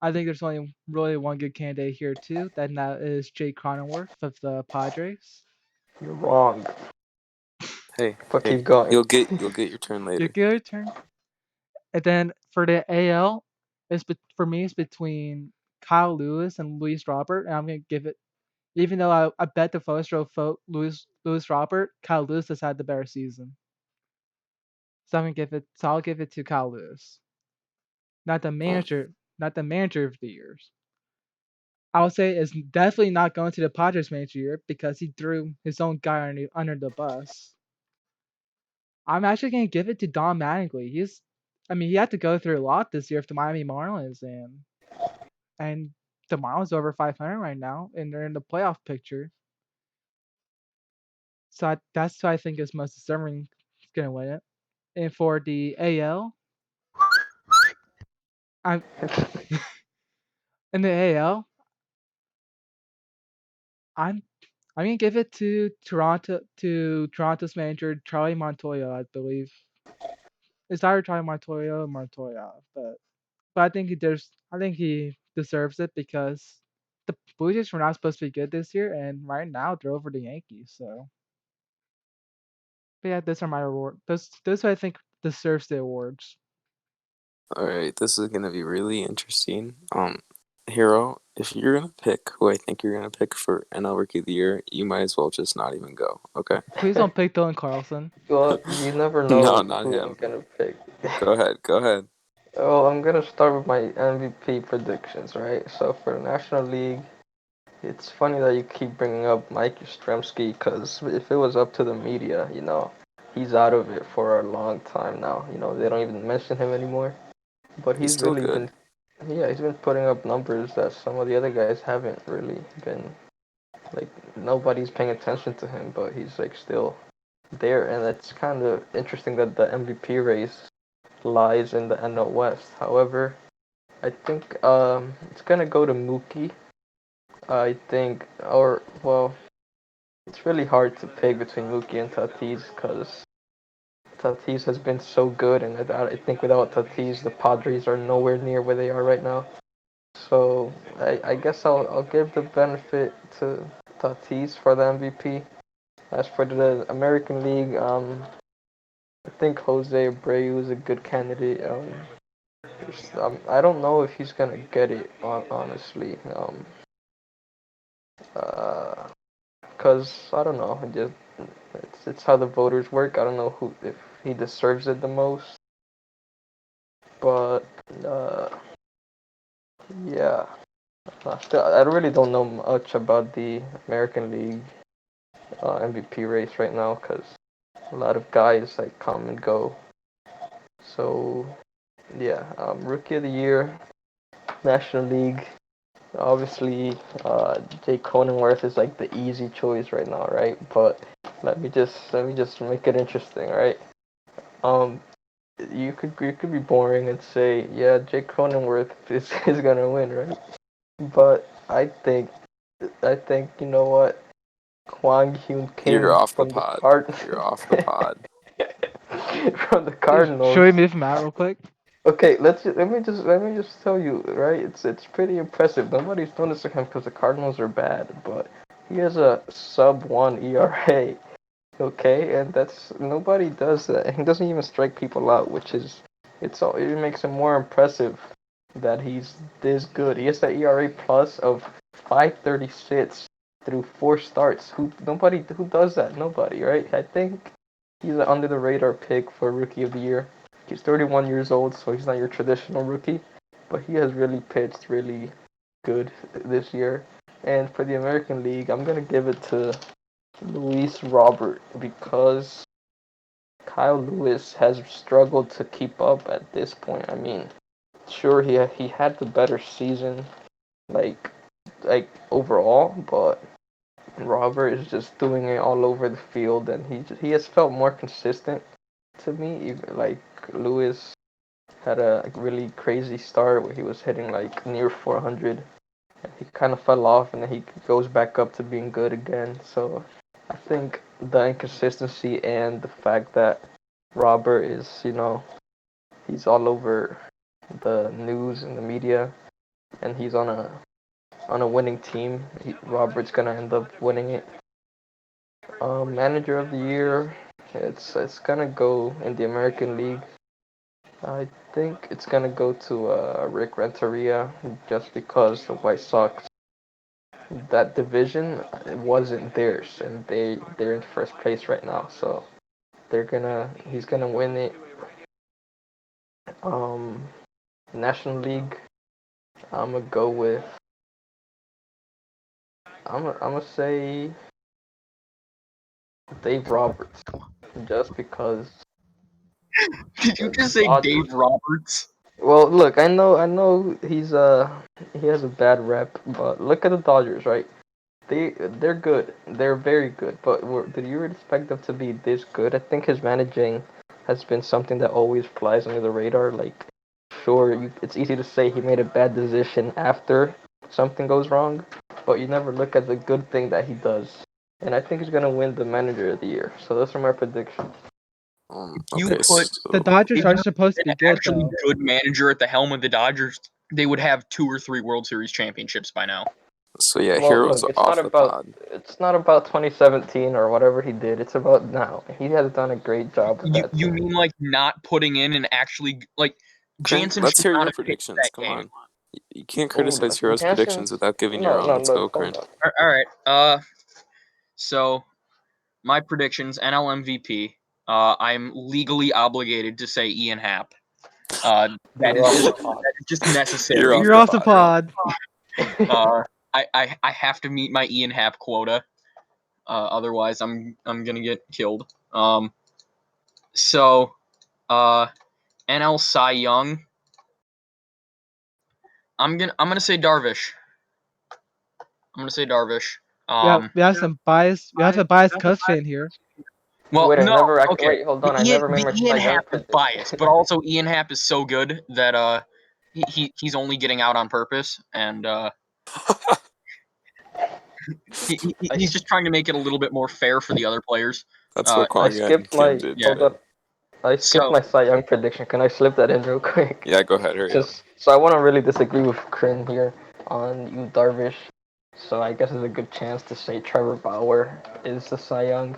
I think there's only really one good candidate here too. That is Jake Cronenworth of the Padres. You're wrong. Hey, But hey, keep going. you'll get your turn Your later. good turn. And then for the AL, for me it's between Kyle Lewis and Luis Robert, and I'm gonna give it. Even though I bet the first row vote Luis Robert, Kyle Lewis has had the better season, so I'm gonna give it. So I'll give it to Kyle Lewis, not the Uh, manager, not the manager of the years. I would say it's definitely not going to the Padres manager year because he threw his own guy under the bus. I'm actually gonna give it to Don Mattingly. I mean, he had to go through a lot this year with the Miami Marlins, and the Marlins are over 500 right now, and they're in the playoff picture. So that's who I think is most deserving is gonna win it. And for the AL, I'm in the AL, I'm I'm gonna give it to Toronto's manager Charlie Montoya, I believe. It's either Charlie Montoya or Montoya, but I think he deserves it because the Blue Jays were not supposed to be good this year, and right now they're over the Yankees. So, but yeah, those are my award. Those who I think deserves the awards. all right, this is gonna be really interesting. Hero, if you're gonna pick who I think you're gonna pick for NL Rookie of the Year, you might as well just not even go. Okay? Please don't pick Dylan Carlson. Well, you never No, know not who I'm him. gonna pick. Go ahead. Go ahead. Well, I'm gonna start with my MVP predictions, right? So for the National League, it's funny that you keep bringing up Mike Yastrzemski because if it was up to the media, he's out of it for a long time now. They don't even mention him anymore. But He's he's still really good. been, yeah, he's been putting up numbers that some of the other guys haven't really been. Like nobody's paying attention to him, but he's like still there, and it's kind of interesting that the MVP race lies in the NL West. However, I think it's gonna go to Mookie. I think, or well, it's really hard to pick between Mookie and Tatis because Tatis has been so good, and I think without Tatis, the Padres are nowhere near where they are right now. So I guess I'll give the benefit to Tatis for the MVP. As for the American League, I think Jose Abreu is a good candidate. I don't know if he's gonna get it, honestly. Cause I don't know. It's how the voters work. I don't know who if he deserves it the most, but uh, yeah. I really don't know much about the American League MVP race right now because a lot of guys like come and go. So yeah, Rookie of the Year, National League. Obviously, Jake Cronenworth is like the easy choice right now, right? But let me just make it interesting, right? Um, you could be boring and say, yeah, Jake Cronenworth is gonna win, right? But I think you know what, Kwang Hyun You're Kim off the from the pod. Card You're off the pod. from the Should we Cardinals. move Matt real quick? Okay, let me just tell you, right? It's pretty impressive. Nobody's noticing him because the Cardinals are bad, but he has a sub 1 ERA. Okay, and that's nobody does that. He doesn't even strike people out, which is it makes him more impressive that he's this good. He has an ERA plus of 5.36 through 4 starts. Who does that? Nobody, right? I think he's an under the radar pick for Rookie of the Year. He's 31 years old, so he's not your traditional rookie, but he has really pitched really good this year. And for the American League, I'm gonna give it to Luis Robert because Kyle Lewis has struggled to keep up at this point. I mean, sure he had the better season, like overall, but Robert is just doing it all over the field, and he has felt more consistent to me. Even like Lewis had a really crazy start where he was hitting like near 400, and he kind of fell off, and then he goes back up to being good again. So I think the inconsistency and the fact that Robert is, he's all over the news and the media, and he's on a winning team. Robert's gonna end up winning it. Manager of the year, it's gonna go in the American League. I think it's gonna go to Rick Renteria just because the White Sox, that division, it wasn't theirs, and they're in first place right now. So he's gonna win it. Um, National League, I'm gonna go with I'm gonna say Dave Roberts, just because Did you the just say Dodgers. Dave Roberts? Well, look, I know he has a bad rep, but look at the Dodgers, right? They're good. They're very good. But did you really expect them to be this good? I think his managing has been something that always flies under the radar. Like, sure, it's easy to say he made a bad decision after something goes wrong, but you never look at the good thing that he does. And I think he's gonna win the Manager of the Year. So those are my predictions. You Okay, put The so Dodgers if are you supposed to put be an good actually though. good manager at the helm of the Dodgers, they would have 2 or 3 World Series championships by now. yeah, Well, Heroes look, off the pod. it's not about 2017 or whatever he did. It's about now. He has done a great job with that You team. mean like not putting in and actually like Crane, Jansen let's should hear not your have pitched predictions. that Come game. on. You can't Oh, criticize look, Heroes' predictions Jansen's without giving your no, own. no, Let's go, look, Crane. hold on. All right. So my predictions: NL MVP. I'm legally obligated to say Ian Happ. That You're is off just the pod. You're necessary. off You're the off the pod, bro. pod. I have to meet my Ian Happ quota. Otherwise, I'm gonna get killed. So, NL Cy Young. I'm gonna say Darvish. I'm gonna say Darvish. We have some bias. We have a biased Cubs fan here. Well, Wait, no, okay. wait, hold on. I never made my Ian Cy Young Happ is prediction. biased, but also Ian Happ is so good that he's only getting out on purpose, and he's just trying to make it a little bit more fair for the other players. That's what I Kwang and skipped Kim my did Yeah. hold today. on. I skipped my Cy Young prediction. Can I slip that in real quick? Yeah, go ahead. Hurry up. So I want to really disagree with Kryn here on you, Darvish. So I guess it's a good chance to say Trevor Bauer is the Cy Young.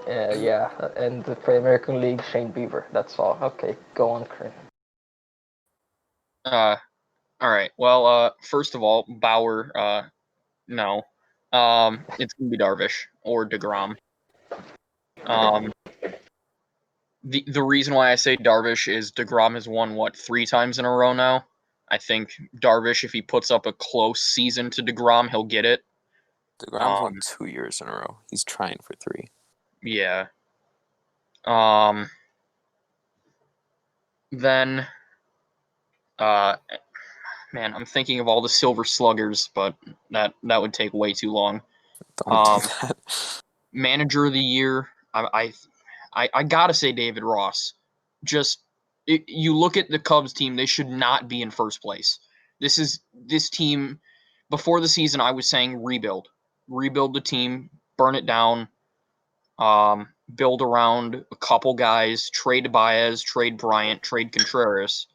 Yeah, and for the American League, Shane Bieber. That's all. Okay, go on, Kryn. All right. Well, first of all, Bauer, no. It's gonna be Darvish or DeGrom. The reason why I say Darvish is DeGrom has won 3 times in a row now. I think Darvish, if he puts up a close season to DeGrom, he'll get it. DeGrom's won 2 years in a row. He's trying for 3. Yeah. Then, man, I'm thinking of all the Silver Sluggers, but that would take way too long. Don't do that. Manager of the year, I gotta say David Ross. You look at the Cubs team; they should not be in first place. This team. Before the season, I was saying rebuild the team, burn it down, build around a couple guys, trade Baez, trade Bryant, trade Contreras,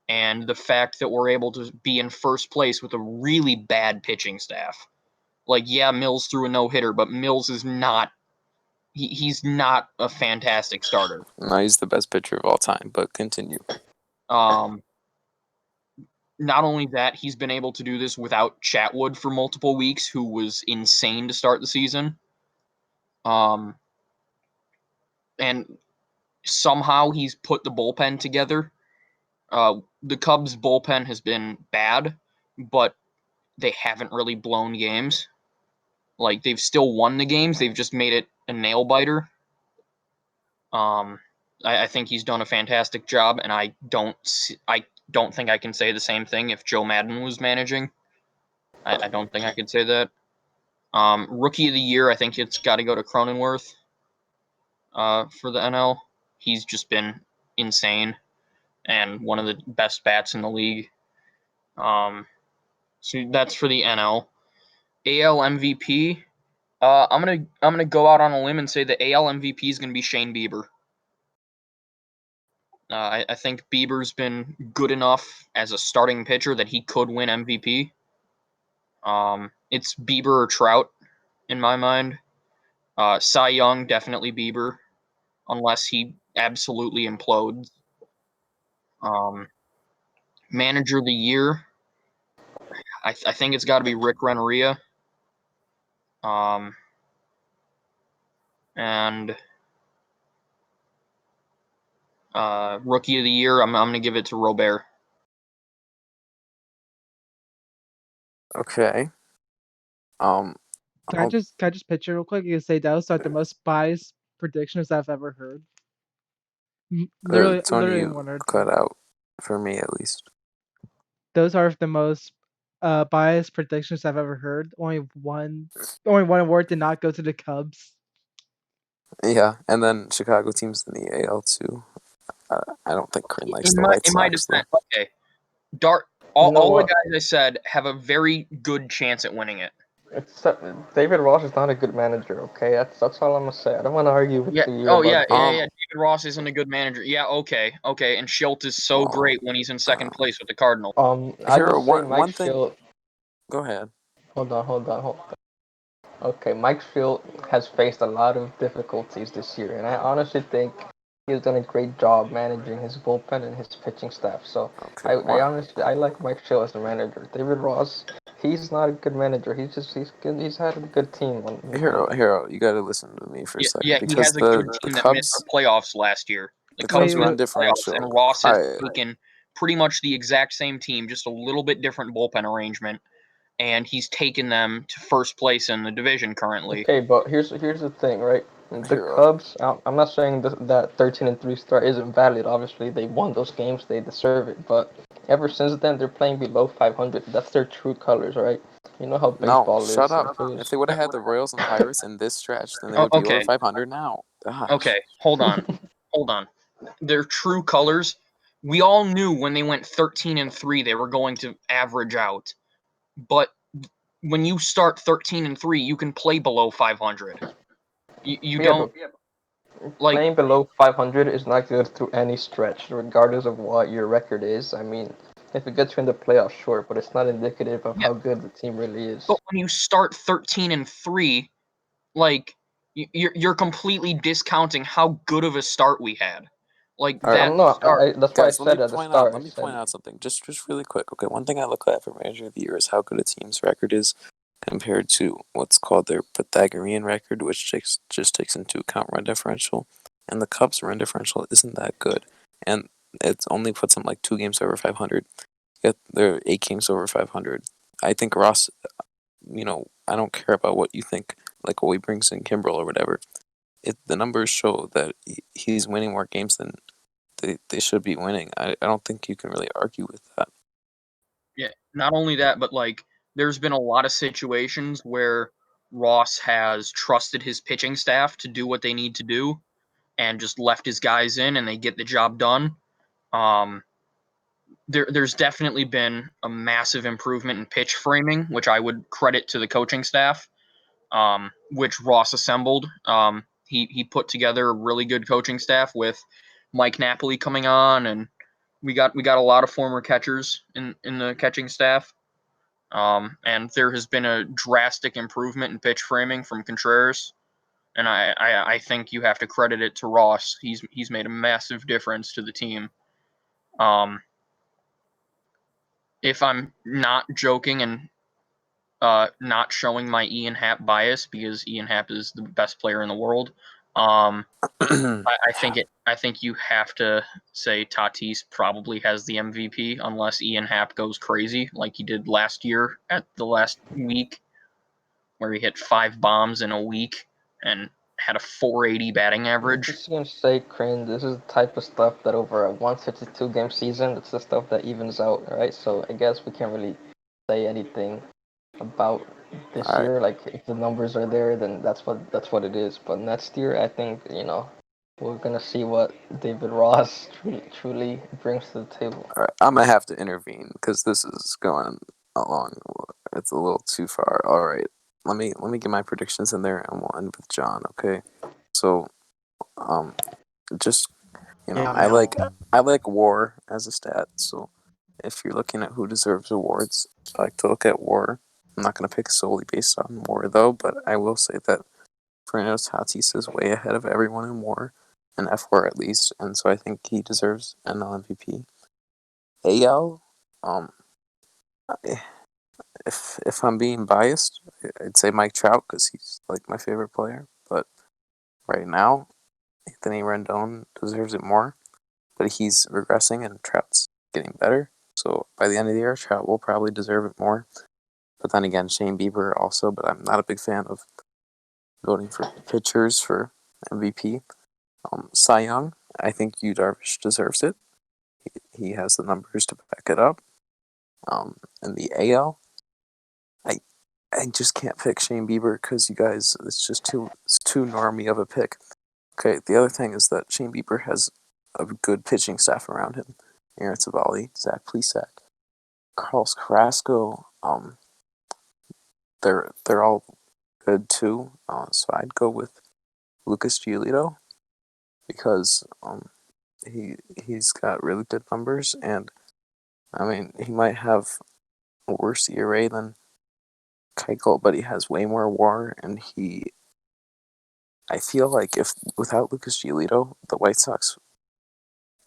and the fact that we're able to be in first place with a really bad pitching staff. Like, yeah, Mills threw a no-hitter, but Mills is not. He's not a fantastic starter. No, he's the best pitcher of all time, but continue. Not only that, he's been able to do this without Chatwood for multiple weeks, who was insane to start the season. And somehow he's put the bullpen together. The Cubs' bullpen has been bad, but they haven't really blown games. Like, they've still won the games. They've just made it a nail biter. I think he's done a fantastic job, and I don't think I can say the same thing if Joe Madden was managing. I don't think I could say that. Rookie of the year, I think it's got to go to Cronenworth for the NL. He's just been insane and one of the best bats in the league. So that's for the NL. AL MVP, I'm gonna go out on a limb and say the AL MVP is gonna be Shane Bieber. I think Bieber's been good enough as a starting pitcher that he could win MVP. It's Bieber or Trout in my mind. Cy Young, definitely Bieber, unless he absolutely implodes. Manager of the year, I think it's got to be Rick Renneria. And rookie of the year, I'm going to give it to Robert. Okay. Can I just pitch it real quick? You can say those are the most biased predictions I've ever heard. Tony, Literally you one or cut two. out for me at least. Those are the most biased predictions I've ever heard. Only one award did not go to the Cubs. Yeah, and then Chicago teams in the AL too. I don't think Kryn likes the White In my Sox though. defense, okay. All the guys I said have a very good chance at winning it. David Ross is not a good manager. Okay, that's all I'm gonna say. I don't want to argue with Yeah. you. Yeah. David Ross isn't a good manager. Yeah. Okay. And Schilt is so great when he's in second place with the Cardinals. I Here, will say one thing. Schilt. Go ahead. Hold on. Okay, Mike Schilt has faced a lot of difficulties this year, and I honestly think he's done a great job managing his bullpen and his pitching staff. So Okay. I like Mike Schilt as a manager. David Ross, he's not a good manager. He's good. He's had a good team. Hero, you got to listen to me for a second. Yeah, because he has a good team that missed the playoffs last year. The Cubs run missed the playoffs, differential. and Ross has taken pretty much the exact same team, just a little bit different bullpen arrangement, and he's taken them to first place in the division currently. Okay, but here's the thing, right? The Cubs, I'm not saying that 13-3 start isn't valid. Obviously, they won those games, they deserve it. But ever since then, they're playing below 500. That's their true colors, right? You know how baseball is. Shut up. If they would have had the Royals and Pirates in this stretch, then they would be over 500 now. Gosh. Okay, hold on. Their true colors, we all knew when they went 13-3 they were going to average out. But when you start 13-3, you can play below 500. You don't. Like, Playing below 500 is not good through any stretch, regardless of what your record is. I mean, if it gets you in the playoffs, sure, but it's not indicative of yeah, how good the team really is. but when you start 13-3, like you're completely discounting how good of a start we had. Like All right, that I'm not. start. That's why I guys, let me said at the point out. start. Let I me said point out something, just really quick. Okay, one thing I look at for manager of the year is how good a team's record is compared to what's called their Pythagorean record, which just takes into account run differential, and the Cubs' run differential isn't that good, and it only puts them like 2 games over 500. Yet they're 8 games over 500. I think Ross. I don't care about what you think, like what he brings in Kimbrel or whatever. The numbers show that he's winning more games than they should be winning. I don't think you can really argue with that. Yeah, not only that, but like there's been a lot of situations where Ross has trusted his pitching staff to do what they need to do and just left his guys in and they get the job done. Um, there's definitely been a massive improvement in pitch framing, which I would credit to the coaching staff, which Ross assembled. He put together a really good coaching staff with Mike Napoli coming on, and we got a lot of former catchers in the catching staff. And there has been a drastic improvement in pitch framing from Contreras, and I think you have to credit it to Ross. He's made a massive difference to the team. Um, if I'm not joking and not showing my Ian Happ bias because Ian Happ is the best player in the world, I think you have to say Tatis probably has the MVP unless Ian Happ goes crazy like he did last year at the last week, where he hit 5 bombs in a week and had a 480 batting for average. CM's sake, Crane, this is the type of stuff that over a 152 game season, it's the stuff that evens out, right? So I guess we can't really say anything about this All right. year. Like if the numbers are there, then that's what it is. But next year, I think we're gonna see what David Ross truly brings to the table. All right, I'm gonna have to intervene because this is going along. It's a little too far. All right, let me get my predictions in there, and we'll end with John. Okay, so um, just Yeah, I like WAR as a stat. So if you're looking at who deserves awards, I like to look at WAR. I'm not gonna pick solely based on WAR though, but I will say that Fernando Tatis is way ahead of everyone in WAR, and FWAR at least, and so I think he deserves NL MVP. AL, um, if I'm being biased, I'd say Mike Trout because he's like my favorite player. But right now, Anthony Rendon deserves it more. But he's regressing and Trout's getting better. So by the end of the year, Trout will probably deserve it more. But then again, Shane Bieber also. But I'm not a big fan of voting for pitchers for MVP. Cy Young, I think Yu Darvish deserves it. He has the numbers to back it up. In the AL, I I just can't pick Shane Bieber because you guys, it's too normy of a pick. Okay, the other thing is that Shane Bieber has a good pitching staff around him. Aaron Savali, Zach Plesac, Carlos Carrasco. They're all good too. So I'd go with Lucas Giolito because he's got really good numbers, and I mean he might have a worse ERA than Keuchel, but he has way more WAR, and I feel like if without Lucas Giolito, the White Sox,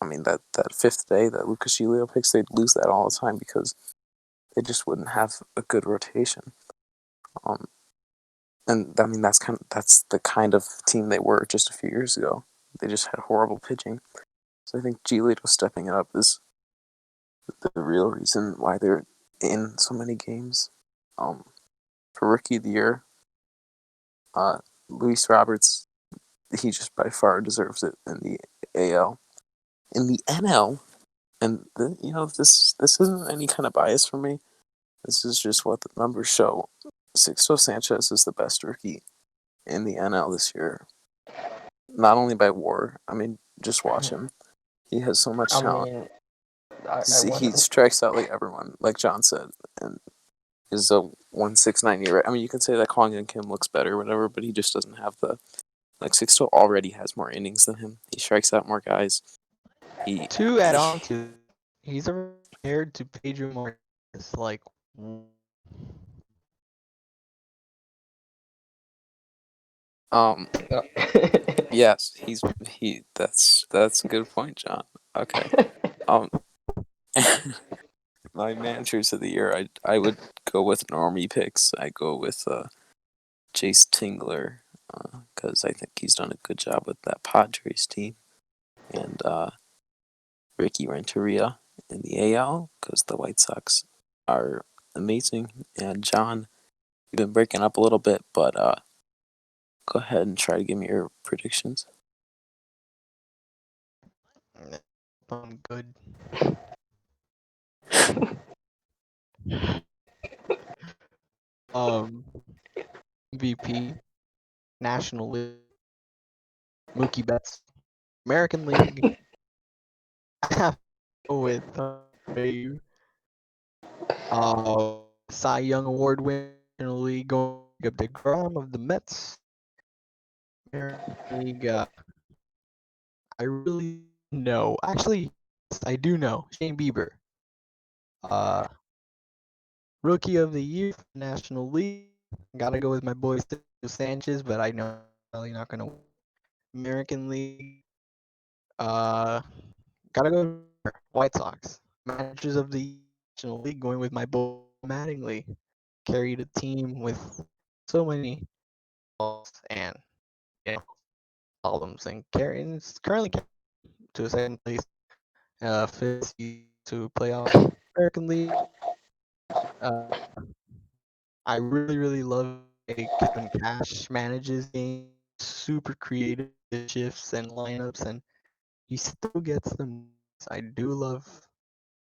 I mean that fifth day that Lucas Giolito picks, they'd lose that all the time because they just wouldn't have a good rotation. Um, and I mean that's the kind of team they were just a few years ago. They just had horrible pitching. So I think Giolito stepping it up is the real reason why they're in so many games. For Rookie of the Year, uh, Luis Roberts, he just by far deserves it in the AL. In the NL, and this isn't any kind of bias for me. This is just what the numbers show. Sixto Sanchez is the best rookie in the NL this year. Not only by WAR. I mean, just watch him. He has so much I talent. mean, I See, he wasn't. strikes out like everyone, like John said, and is a 1.69 ERA. I mean, you can say that Kwang and Kim looks better, or whatever, but he just doesn't have the Like Sixto already has more innings than him. He strikes out more guys. To add on to, he's compared to Pedro Martinez. Like, um yes, that's a good point, John. Okay. Um my managers of the year, I would go with normie picks. I go with Jace Tingler because I think he's done a good job with that Padres team, and Ricky Renteria in the AL because the White Sox are amazing. And John, you've been breaking up a little bit, but go ahead and try to give me your predictions. I'm good. MVP, National League, Mookie Betts, American League. I have to go with Babe. Cy Young Award winner, National League, going up DeGrom of the Mets. American League. I really know. Actually, yes, I do know. Shane Bieber. Uh, Rookie of the Year for National League. Gotta go with my boy Sergio Sanchez, but I know probably not gonna win. American League. Uh, gotta go with White Sox. Managers of the National League, going with my boy Mattingly. Carried a team with so many balls and problems, and carrying it's currently to a second place. Fifth to playoff. American League. Uh, I really love a Kevin Cash manages game. Super creative shifts and lineups, and he still gets them. I do love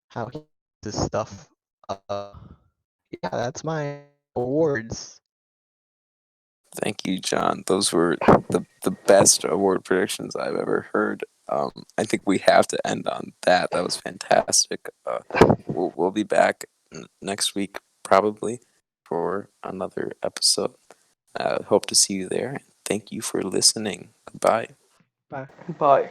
how he does this stuff. Yeah, that's my awards. Thank you, John. Those were the best award predictions I've ever heard. I think we have to end on that. That was fantastic. We'll be back next week probably for another episode. Hope to see you there. Thank you for listening. Goodbye. Bye. Bye.